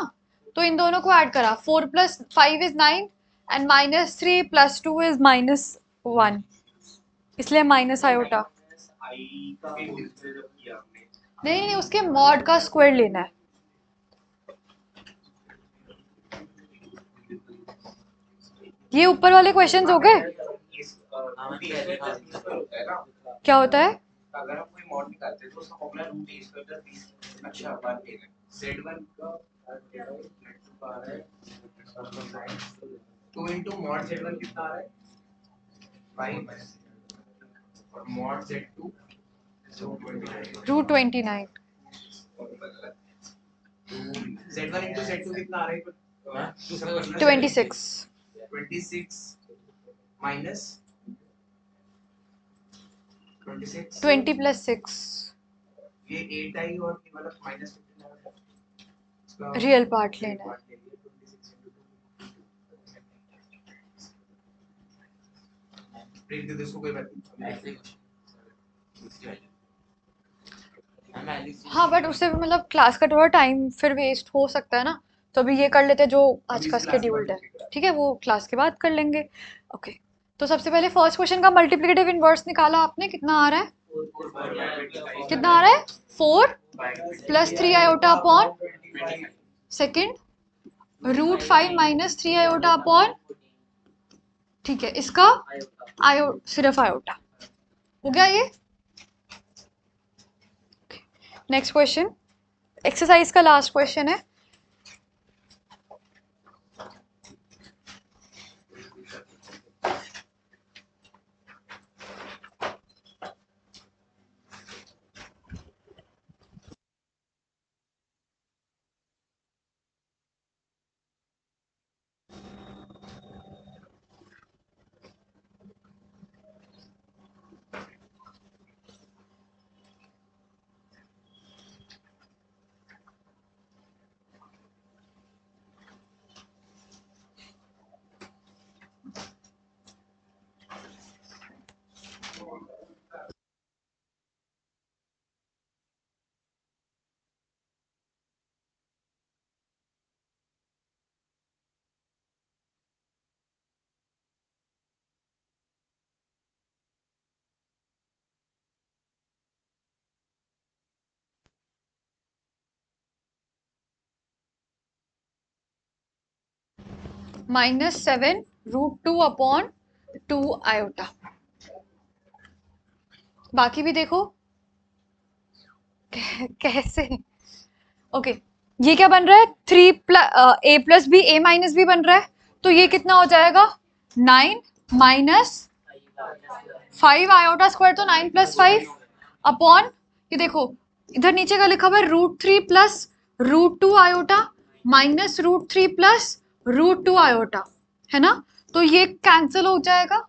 Speaker 1: तो इन दोनों को ऐड करा, 4 + 5 इज 9 एंड -3 + 2 इज -1, इसलिए माइनस आयोटा।
Speaker 3: आई का होल स्क्वायर किया हमने
Speaker 1: नहीं, उसके मॉड का स्क्वायर लेना है। ये ऊपर वाले क्वेश्चंस हो गए। क्या होता है?
Speaker 3: अगर हम कोई मॉड निकालते हैं तो उसका फॉर्मूला रूट ए स्क्वायर प्लस बी अच्छा बात ये है Z1 का Z2 का आ रहा है 2 into mod Z1 कितना आ रहा है 5 और mod Z2
Speaker 1: √29
Speaker 3: Z1 into Z2 कितना आ रहा है
Speaker 1: 26
Speaker 3: 26 minus 26
Speaker 1: 20 + 6
Speaker 3: ये 8 आई और ये वाला माइनस 15 इसका
Speaker 1: रियल पार्ट लेना है।
Speaker 3: ब्रेक दे दो इसको कोई बात नहीं
Speaker 1: हाँ बट उससे भी मतलब क्लास का थोड़ा टाइम फिर वेस्ट हो सकता है ना, तो अभी ये कर लेते हैं जो आज का स्केड्यूल्ड है, ठीक है, वो क्लास के बाद कर लेंगे। ओके, तो सबसे पहले फर्स्ट क्वेश्चन का मल्टीप्लिकेटिव इनवर्स निकाला आपने, कितना आ रहा है? कितना आ रहा है? 4 + 3 iota upon second √5 - 3 iota upon, ठीक है, इसका सिर्फ आयोटा हो गया ये। नेक्स्ट क्वेश्चन, एक्सरसाइज का लास्ट क्वेश्चन है। -7√2/2 आयोटा। बाकी भी देखो कैसे। ओके ये क्या बन रहा है, 3 a+b बन रहा है, तो ये कितना हो जाएगा 9 माइनस 5 आयोटा स्क्वायर, तो 9 + 5 अपॉन, ये देखो इधर नीचे का लिखा हुआ है √3 + √2 आयोटा माइनस √3 + √2 आयोटा, है ना, तो ये कैंसिल हो जाएगा।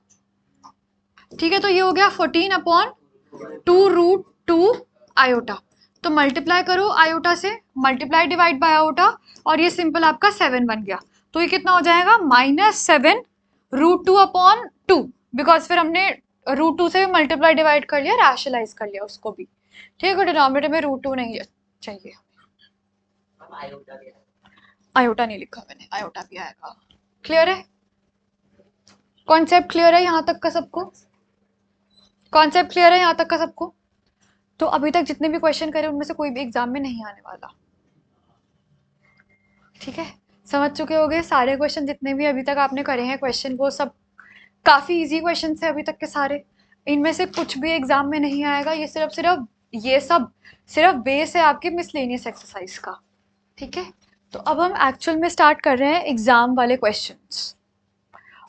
Speaker 1: ठीक है, तो ये हो गया 14/2 आयोटा। तो मल्टीप्लाई करो आयोटा से, मल्टीप्लाई डिवाइड बाय आयोटा, और ये सिंपल आपका 7 बन गया। तो ये कितना हो जाएगा -7√2/2, बिकॉज फिर हमने √2 से मल्टीप्लाई डिवाइड कर लिया, रैशनलाइज कर लिया उसको भी। ठीक है, डिनोमिनेटर में √2 नहीं चाहिए।
Speaker 2: अब आयोटा क्या है?
Speaker 1: आयोटा नहीं लिखा मैंने, आयोटा भी आएगा। क्लियर है, कॉन्सेप्ट क्लियर है यहाँ तक का सबको? कॉन्सेप्ट क्लियर है यहाँ तक का सबको? तो अभी तक जितने भी क्वेश्चन करे उनमें से कोई भी एग्जाम में नहीं आने वाला। ठीक है, समझ चुके होगे सारे क्वेश्चन जितने भी अभी तक आपने करे हैं क्वेश्चन, वो सब काफी इजी क्वेश्चन थे अभी तक के सारे। इनमें से कुछ भी एग्जाम में नहीं आएगा, ये ये सब सिर्फ बेस है आपके मिसलेनियस एक्सरसाइज का। ठीक है, तो अब हम एक्चुअल में स्टार्ट कर रहे हैं एग्जाम वाले क्वेश्चंस।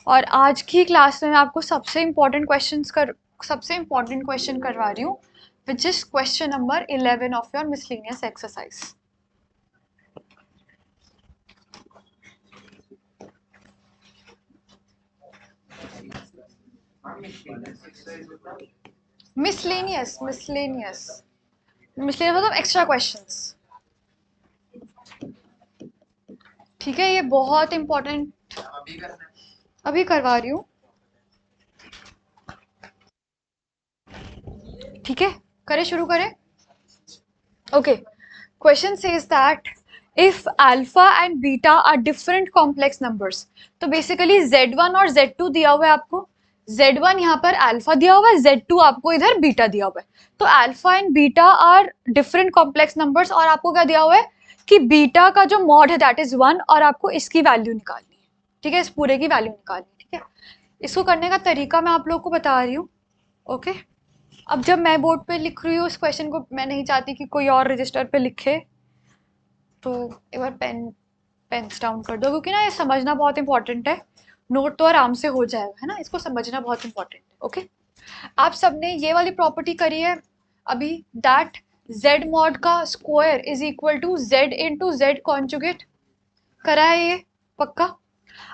Speaker 1: और आज की क्लास में मैं आपको सबसे इम्पोर्टेंट क्वेश्चन करवा रही हूँ, which is question number 11 of your miscellaneous exercise. Miscellaneous मतलब एक्स्ट्रा क्वेश्चंस। ठीक है, ये बहुत इंपॉर्टेंट,
Speaker 4: अभी करना है।
Speaker 1: अभी करवा रही हूँ। ठीक है, करें, शुरू करें। Okay, question says that if alpha and beta are different complex numbers, तो बेसिकली Z1 और Z2 दिया हुआ है आपको। Z1 यहाँ पर अल्फा दिया हुआ है, Z2 आपको इधर बीटा दिया हुआ है। तो alpha and beta are different complex numbers, और आपको क्या दिया हुआ है कि बीटा का जो मॉड है दैट इज 1, और आपको इसकी वैल्यू निकालनी है। ठीक है, इस पूरे की वैल्यू निकालनी है। ठीक है, इसको करने का तरीका मैं आप लोग को बता रही हूँ। ओके, अब जब मैं बोर्ड पे लिख रही हूँ इस क्वेश्चन को, मैं नहीं चाहती कि कोई और रजिस्टर पे लिखे, तो एक बार पेन्स डाउन कर दो, क्योंकि ना ये समझना बहुत इंपॉर्टेंट है। नोट तो आराम से हो जाएगा, है ना, इसको समझना बहुत इंपॉर्टेंट है। ओके, आप सबने ये वाली प्रॉपर्टी करी है अभी, दैट z मॉड का square is equal to z into z conjugate, करा है ये पक्का।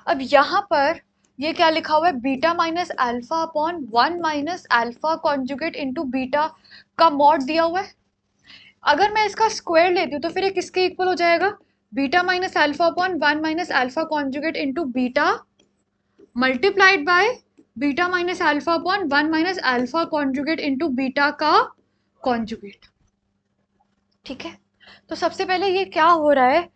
Speaker 1: अब यहाँ पर ये क्या लिखा हुआ है, beta minus alpha upon 1 minus alpha conjugate into beta का मॉड दिया हुआ है। अगर मैं इसका स्क्वायर लेती हूँ तो फिर ये किसके इक्वल हो जाएगा, beta minus alpha upon 1 minus alpha conjugate into beta multiplied by beta minus alpha upon 1 minus alpha conjugate into beta का कॉन्जुगेट। ठीक है, तो सबसे पहले ये क्या हो रहा है,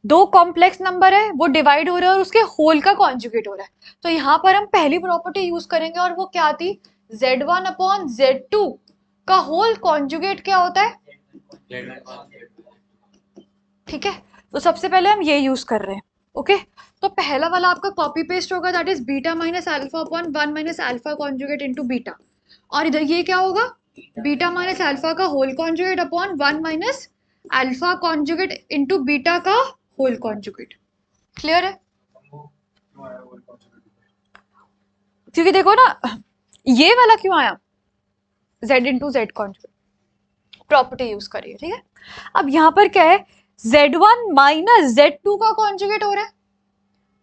Speaker 1: दो कॉम्प्लेक्स नंबर है वो डिवाइड हो रहा है और उसके होल का कॉन्जुगेट हो रहा है। तो यहाँ पर हम पहली प्रॉपर्टी यूज करेंगे, और वो क्या थी, Z1 अपॉन Z2 का होल कॉन्जुगेट क्या होता है। ठीक है, तो सबसे पहले हम ये यूज कर रहे हैं। ओके, तो पहला वाला आपका कॉपी पेस्ट होगा, that is beta minus alpha upon 1 minus alpha conjugate into beta, और इधर ये क्या होगा, बीटा माइनस अल्फा का whole conjugate upon 1 minus alpha conjugate into beta का होल कॉन्जुगेट। क्लियर है, क्योंकि देखो ना ये वाला क्यों आया, z into z conjugate property use करिए। ठीक है, अब यहाँ पर क्या है, Z1 माइनस Z2 का कॉन्जुगेट हो रहा है,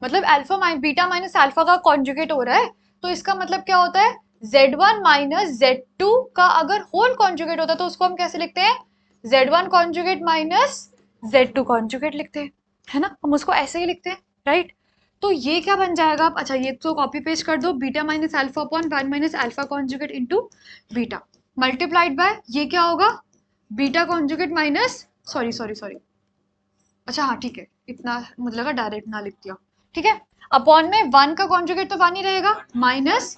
Speaker 1: मतलब अल्फा बीटा माइनस अल्फा का कॉन्जुगेट हो रहा है। तो इसका मतलब क्या होता है, Z1 माइनस Z2 का अगर होल कॉन्जुगेट होता है तो उसको हम कैसे लिखते हैं, Z1 conjugate minus Z2 conjugate लिखते हैं, है ना, हम उसको ऐसे ही लिखते हैं, राइट। तो ये क्या बन जाएगा, अच्छा ये तो कॉपी पेस्ट कर दो, beta minus alpha upon 1 minus alpha conjugate into beta multiplied by ये क्या होगा, बीटा कॉन्जुगेट माइनस सॉरी अच्छा हाँ ठीक है, इतना मतलब डायरेक्ट ना लिख दिया। ठीक है, अपॉन में 1 का कॉन्जुगेट तो 1 ही रहेगा, minus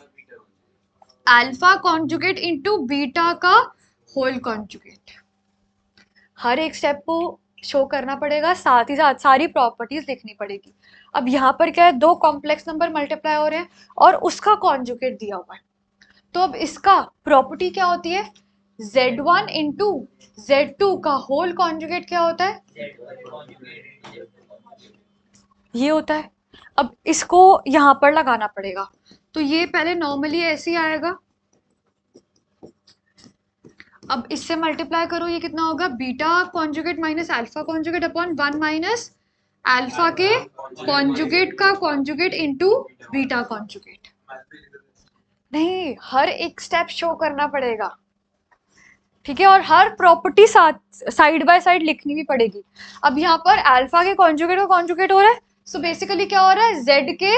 Speaker 1: alpha conjugate into beta का होल कॉन्जुगेट। हर एक स्टेप को शो करना पड़ेगा, साथ ही साथ सारी प्रॉपर्टीज लिखनी पड़ेगी। अब यहाँ पर क्या है, दो कॉम्प्लेक्स नंबर मल्टीप्लाई हो रहे हैं और उसका कॉन्जुगेट दिया हुआ है, तो अब इसका प्रॉपर्टी क्या होती है, Z1 इंटू Z2 का होल कॉन्जुगेट क्या होता है,
Speaker 2: Z1 conjugate into Z2 conjugate.
Speaker 1: ये होता है। अब इसको यहाँ पर लगाना पड़ेगा, तो ये पहले नॉर्मली ऐसे ही आएगा, अब इससे मल्टीप्लाई करो, ये कितना होगा, beta conjugate minus alpha conjugate upon 1 minus alpha के कॉन्जुगेट का कॉन्जुगेट इनटू बीटा कॉन्जुगेट। नहीं, हर एक स्टेप शो करना पड़ेगा, ठीक है, और हर प्रॉपर्टी साथ साइड बाय साइड लिखनी भी पड़ेगी। अब यहाँ पर अल्फा के कॉन्जुगेट का कॉन्जुगेट हो रहा है, सो बेसिकली क्या हो रहा है, जेड के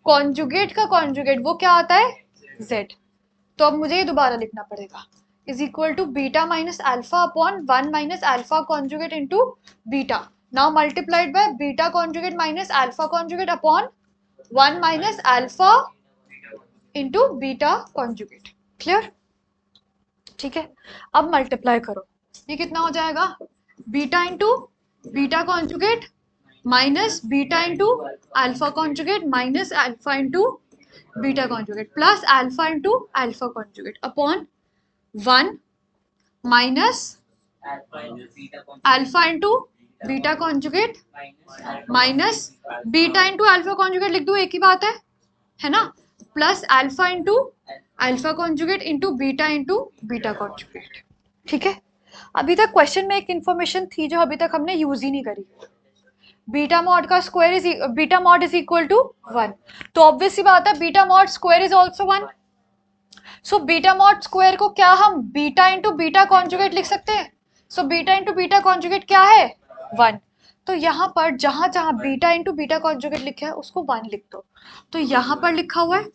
Speaker 1: कॉन्जुगेट का कॉन्जुगेट वो क्या आता है, जेड। तो अब मुझे ये दोबारा लिखना पड़ेगा, is equal to beta minus alpha upon 1 minus alpha conjugate into beta, now multiplied by beta conjugate minus alpha conjugate upon 1 minus alpha into beta conjugate. Clear, ठीक है। अब मल्टीप्लाई करो, ये कितना हो जाएगा, beta into beta conjugate minus beta into alpha conjugate minus alpha into beta conjugate plus alpha into alpha conjugate upon 1 minus
Speaker 2: Alpha into beta conjugate
Speaker 1: alpha into beta conjugate
Speaker 2: minus alpha
Speaker 1: minus beta into alpha conjugate लिख दो, एक ही बात है ना, plus alpha into alpha conjugate into beta conjugate. ठीक है, अभी तक क्वेश्चन में एक इंफॉर्मेशन थी जो अभी तक हमने यूज ही नहीं करी, बीटा मॉड का square is beta mod is equal to 1, तो ऑब्वियस सी बात है beta mod square is also 1, so beta mod square को क्या हम बीटा इंटू बीटा कॉन्जुगेट लिख सकते हैं, so beta into beta conjugate क्या है 1, तो यहाँ पर जहां जहां बीटा इंटू बीटा कॉन्जुगेट लिखा है उसको 1 लिख दो, तो यहाँ पर लिखा हुआ है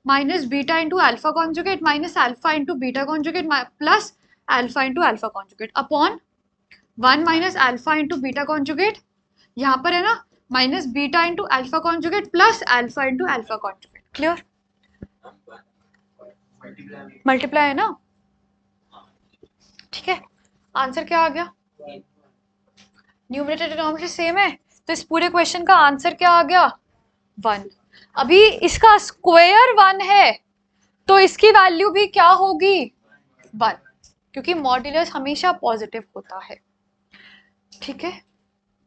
Speaker 1: minus beta into alpha conjugate minus alpha into beta conjugate plus alpha into alpha conjugate upon 1 minus alpha into beta conjugate, यहाँ पर है ना minus beta into alpha conjugate plus alpha into alpha conjugate. Clear, multiply है ना, ठीक है। Answer क्या आ गया, न्यूमरेटर डिनोमिनेटर सेम है, तो इस पूरे क्वेश्चन का आंसर क्या आ गया 1। अभी इसका स्क्वायर 1 है तो इसकी वैल्यू भी क्या होगी 1, क्योंकि मॉड्यूलस हमेशा पॉजिटिव होता है। ठीक है,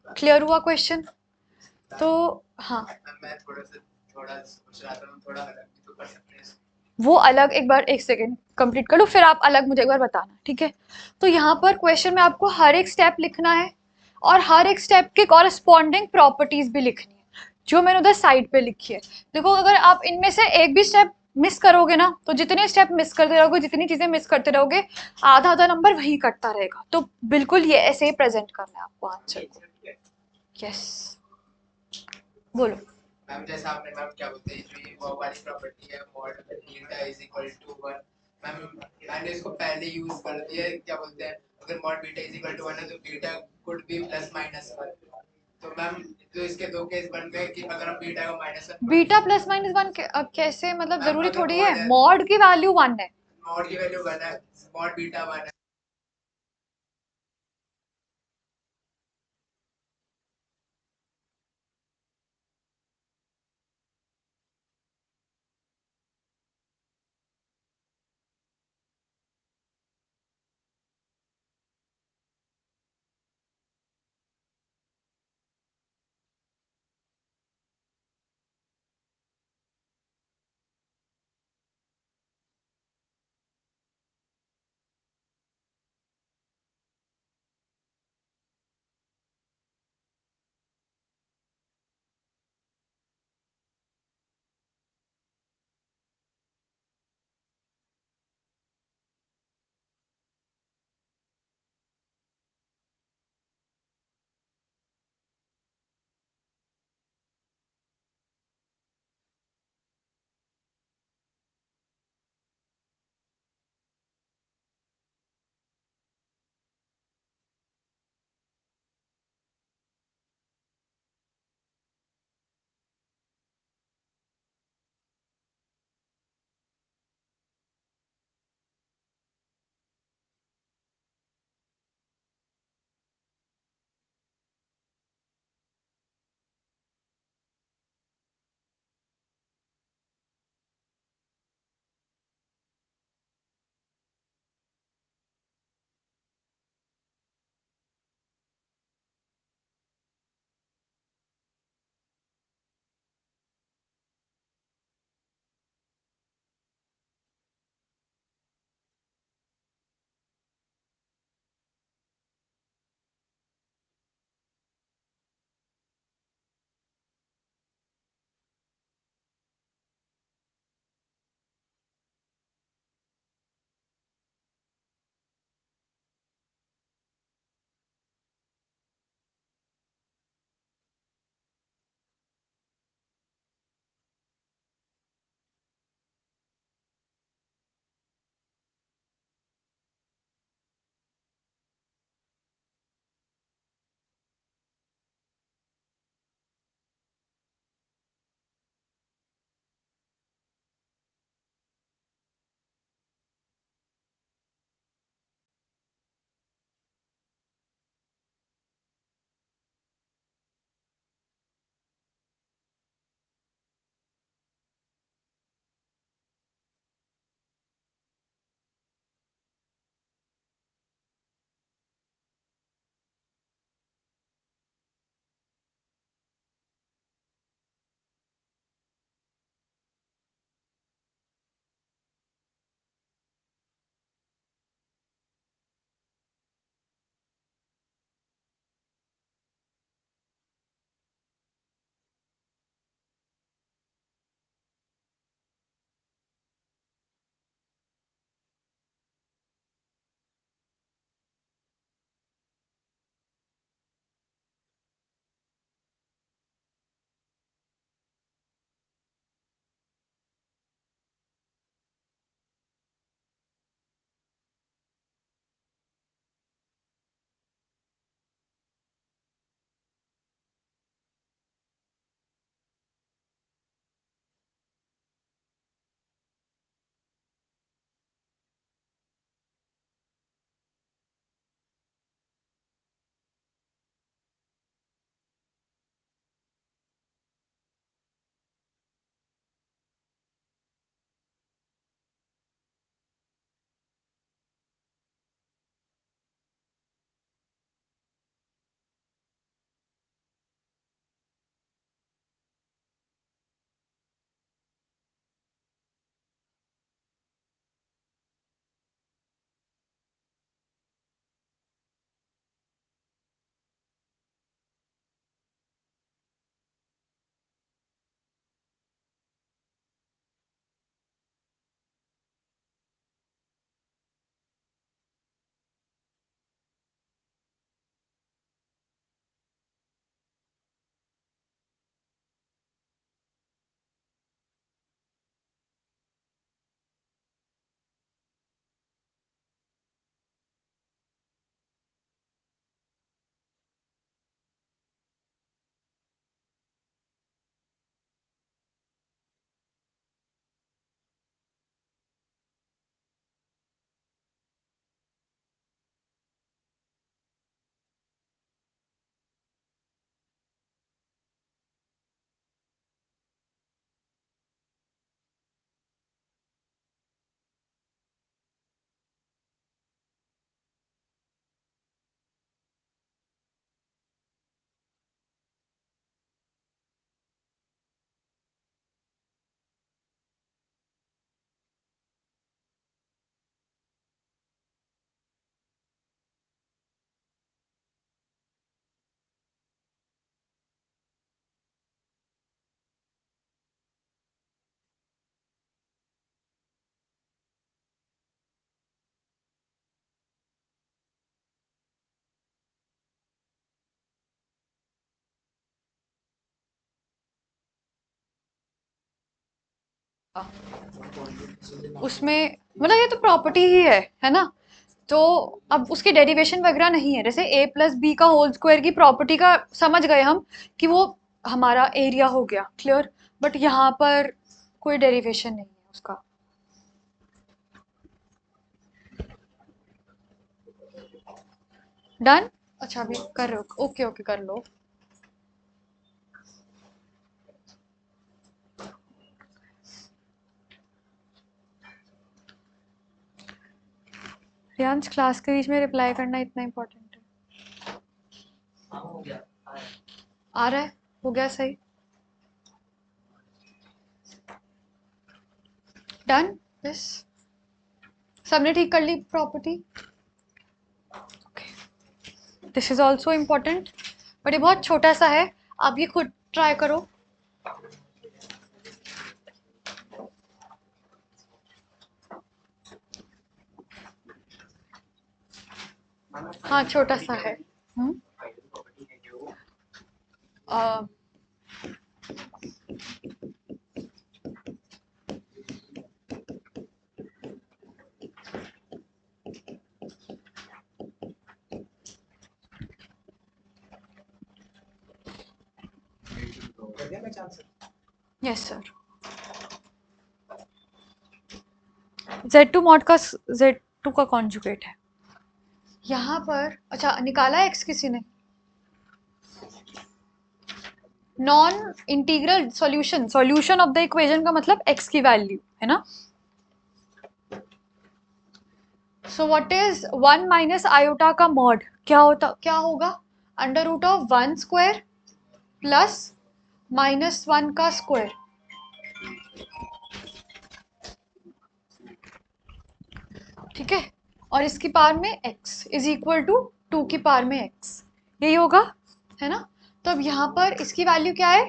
Speaker 1: क्लियर हुआ क्वेश्चन, तो हाँ
Speaker 4: मैं थोड़ा सोच रहा था, थोड़ा अलग भी तो कर सकते हैं।
Speaker 1: वो अलग, एक बार एक सेकेंड कंप्लीट कर लो फिर आप अलग मुझे एक बार बताना, ठीक है। तो यहाँ पर क्वेश्चन में आपको हर एक स्टेप लिखना है और हर एक स्टेप के कॉरेस्पॉन्डिंग प्रॉपर्टीज भी लिखनी है जो मैंने उधर साइड पे लिखी है। देखो अगर आप इनमें से एक भी स्टेप मिस करोगे ना, तो जितने स्टेप मिस करते रहोगे, जितनी चीजें मिस करते रहोगे, आधा आधा नंबर वही कटता रहेगा, तो बिल्कुल ये ऐसे ही प्रेजेंट करना है आपको आंसर को। यस, बोलो।
Speaker 4: मैम जैसा आपने मैम क्या बोलते हैं जो ये वो वाली प्रॉपर्टी है mod beta is equal to 1, ma'am मैंने इसको पहले यूज कर दिया है, क्या बोलते हैं अगर mod beta is equal to 1 है तो beta could be plus minus 1, तो मैम तो इसके दो केस बन गए कि अगर हम बीटा को माइनस 1
Speaker 1: बीटा प्लस माइनस 1 कैसे, मतलब
Speaker 4: मैम,
Speaker 1: जरूरी
Speaker 4: अगर
Speaker 1: थोड़ी
Speaker 4: मॉड
Speaker 1: है,
Speaker 4: है-
Speaker 1: मॉड की वैल्यू 1 है।
Speaker 4: मॉड की वैल्यू 1 है, मॉड बीटा 1 है,
Speaker 1: उसमें मतलब ये तो प्रॉपर्टी ही है ना। तो अब उसकी डेरिवेशन वगैरह नहीं है, जैसे ए प्लस बी का होल स्क्वायर की प्रॉपर्टी का समझ गए हम कि वो हमारा एरिया हो गया, क्लियर। बट यहाँ पर कोई डेरिवेशन नहीं है उसका। डन। अच्छा अभी कर रहे हो, ओके ओके कर लो। रियांश क्लास के बीच में रिप्लाई करना इतना इम्पोर्टेंट है?
Speaker 2: हाँ हो गया
Speaker 1: आ रहा है, हो गया सही। डन। यस, सबने ठीक कर ली property. This is also important, but ये बहुत छोटा सा है, आप ये खुद ट्राई करो। हाँ छोटा सा है।
Speaker 3: प्रॉपर्टी है जो
Speaker 1: अ,
Speaker 3: कर दिया मैं chance
Speaker 1: yes sir. Z2 mod का Z2 का कॉन्जुगेट है यहाँ पर। अच्छा निकाला x किसी ने? Non integral solution, solution of the equation का मतलब x की वैल्यू है ना। So what is 1 minus iota का मॉड, क्या होगा? Under root of 1 square plus -1 का स्क्वायर। ठीक है, और इसकी पावर में x इज इक्वल टू 2 की पावर में x, यही होगा है ना। तो अब यहाँ पर इसकी वैल्यू क्या है?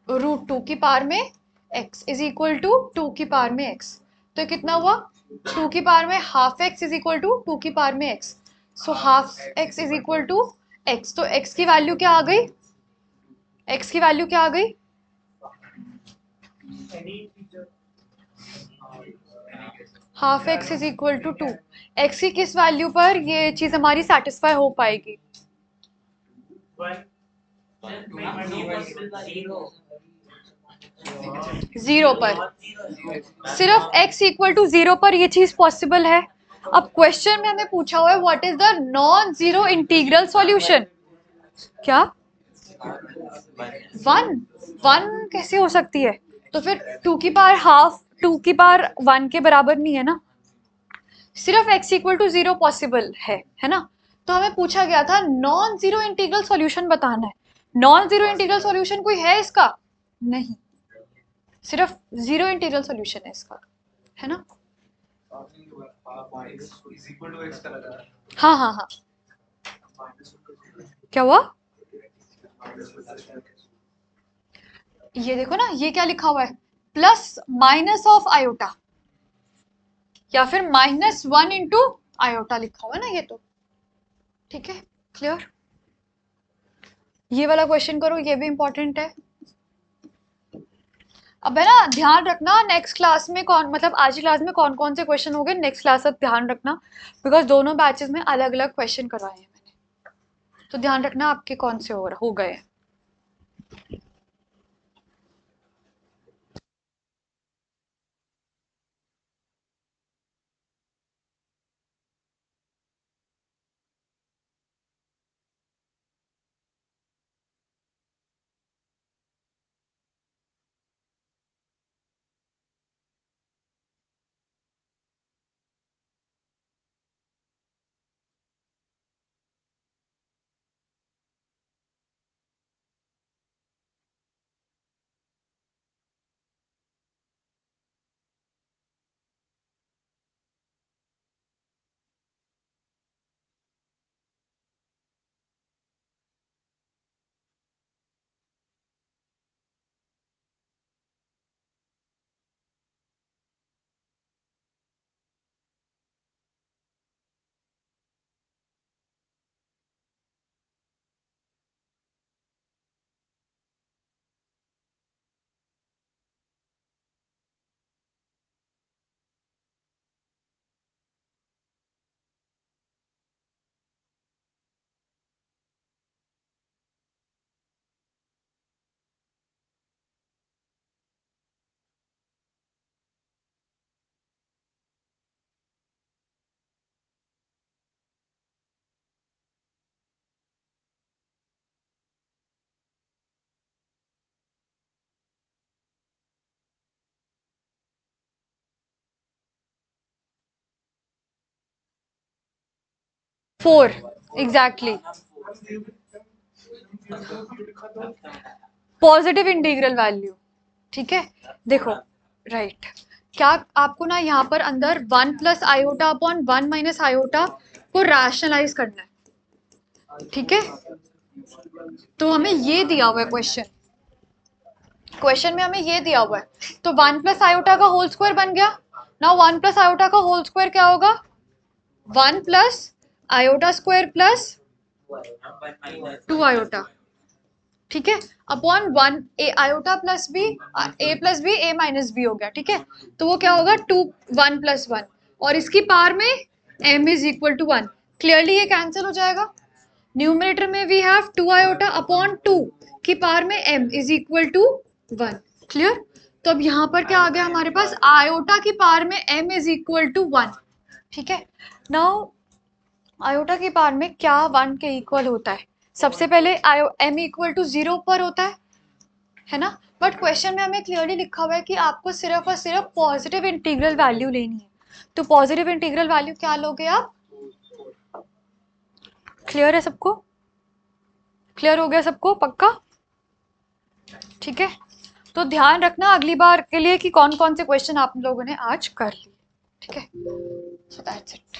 Speaker 1: √2 की पावर में x इज इक्वल टू 2 की पावर में x। तो कितना हुआ? 2 की पावर में half x is equal to 2 की पावर में x। So half x is equal to x। तो x की वैल्यू क्या आ गई? x की वैल्यू क्या आ गई? Half x is equal to 2। x की किस वैल्यू पर ये चीज हमारी सेटिस्फाई हो पाएगी? जीरो पर। सिर्फ x इक्वल टू 0 पर ये चीज पॉसिबल है। अब क्वेश्चन में हमें पूछा हुआ है what is the non zero integral solution. क्या? 1 कैसे हो सकती है? तो फिर 2 की पावर हाफ 2 की पावर 1 के बराबर नहीं है ना। सिर्फ x इक्वल टू 0 पॉसिबल है ना। तो हमें पूछा गया था नॉन जीरो इंटीग्रल सॉल्यूशन बताना है। नॉन जीरो इंटीग्रल सॉल्यूशन कोई है इसका? नहीं, सिर्फ जीरो इंटीग्रल सॉल्यूशन है इसका, है ना।
Speaker 5: इज इक्वल टू एक्स का लगा
Speaker 1: हाँ हाँ हाँ, क्या हुआ? ये देखो ना, ये क्या लिखा हुआ है? प्लस माइनस ऑफ आयोटा, या फिर -1 इंटू आयोटा लिखा हुआ है ना ये तो। ठीक है, क्लियर। ये वाला क्वेश्चन करो, ये भी इंपॉर्टेंट है। अब है ना, ध्यान रखना नेक्स्ट क्लास में कौन, मतलब आज की क्लास में कौन कौन से क्वेश्चन हो गए, नेक्स्ट क्लास तक ध्यान रखना, बिकॉज दोनों बैचेस में अलग अलग क्वेश्चन करवाए हैं मैंने। तो ध्यान रखना आपके कौन से हो गए। 4 एग्जैक्टली, पॉजिटिव इंटीग्रल वैल्यू, ठीक है। देखो राइट क्या आपको ना यहाँ पर अंदर 1 plus iota upon 1 minus iota को रैशनलाइज करना है, ठीक है। तो हमें ये दिया हुआ है क्वेश्चन में हमें ये दिया हुआ है, तो 1 प्लस आयोटा का होल स्क्वायर बन गया। नाउ 1 प्लस आयोटा का होल स्क्वायर क्या होगा, 1 plus iota square plus 2 iota, ठीक है, अपॉन 1 ए आयोटा प्लस बी, ए प्लस बी ए माइनस बी हो गया, ठीक है। तो वो क्या होगा 2 1 प्लस 1 और इसकी पावर में m is equal to 1, clearly ये कैंसिल हो जाएगा। न्यूमरेटर में वी हैव 2 आयोटा अपॉन 2 की पावर में m is equal to 1, clear. तो अब यहाँ पर क्या आ गया हमारे पास, आयोटा की पावर में m इज इक्वल टू 1, ठीक है। नाउ आयोटा की पावर में क्या 1 के इक्वल होता है, सबसे पहले m इक्वल टू 0 पर होता है ना। बट क्वेश्चन में हमें क्लियरली लिखा हुआ है कि आपको सिर्फ और सिर्फ पॉजिटिव इंटीग्रल वैल्यू लेनी है, तो पॉजिटिव इंटीग्रल वैल्यू क्या लोगे आप, क्लियर है सबको, क्लियर हो गया सबको पक्का, ठीक है। तो ध्यान रखना अगली बार के लिए कि कौन कौन से क्वेश्चन आप लोगों ने आज कर लिए, ठीक है। So that's it.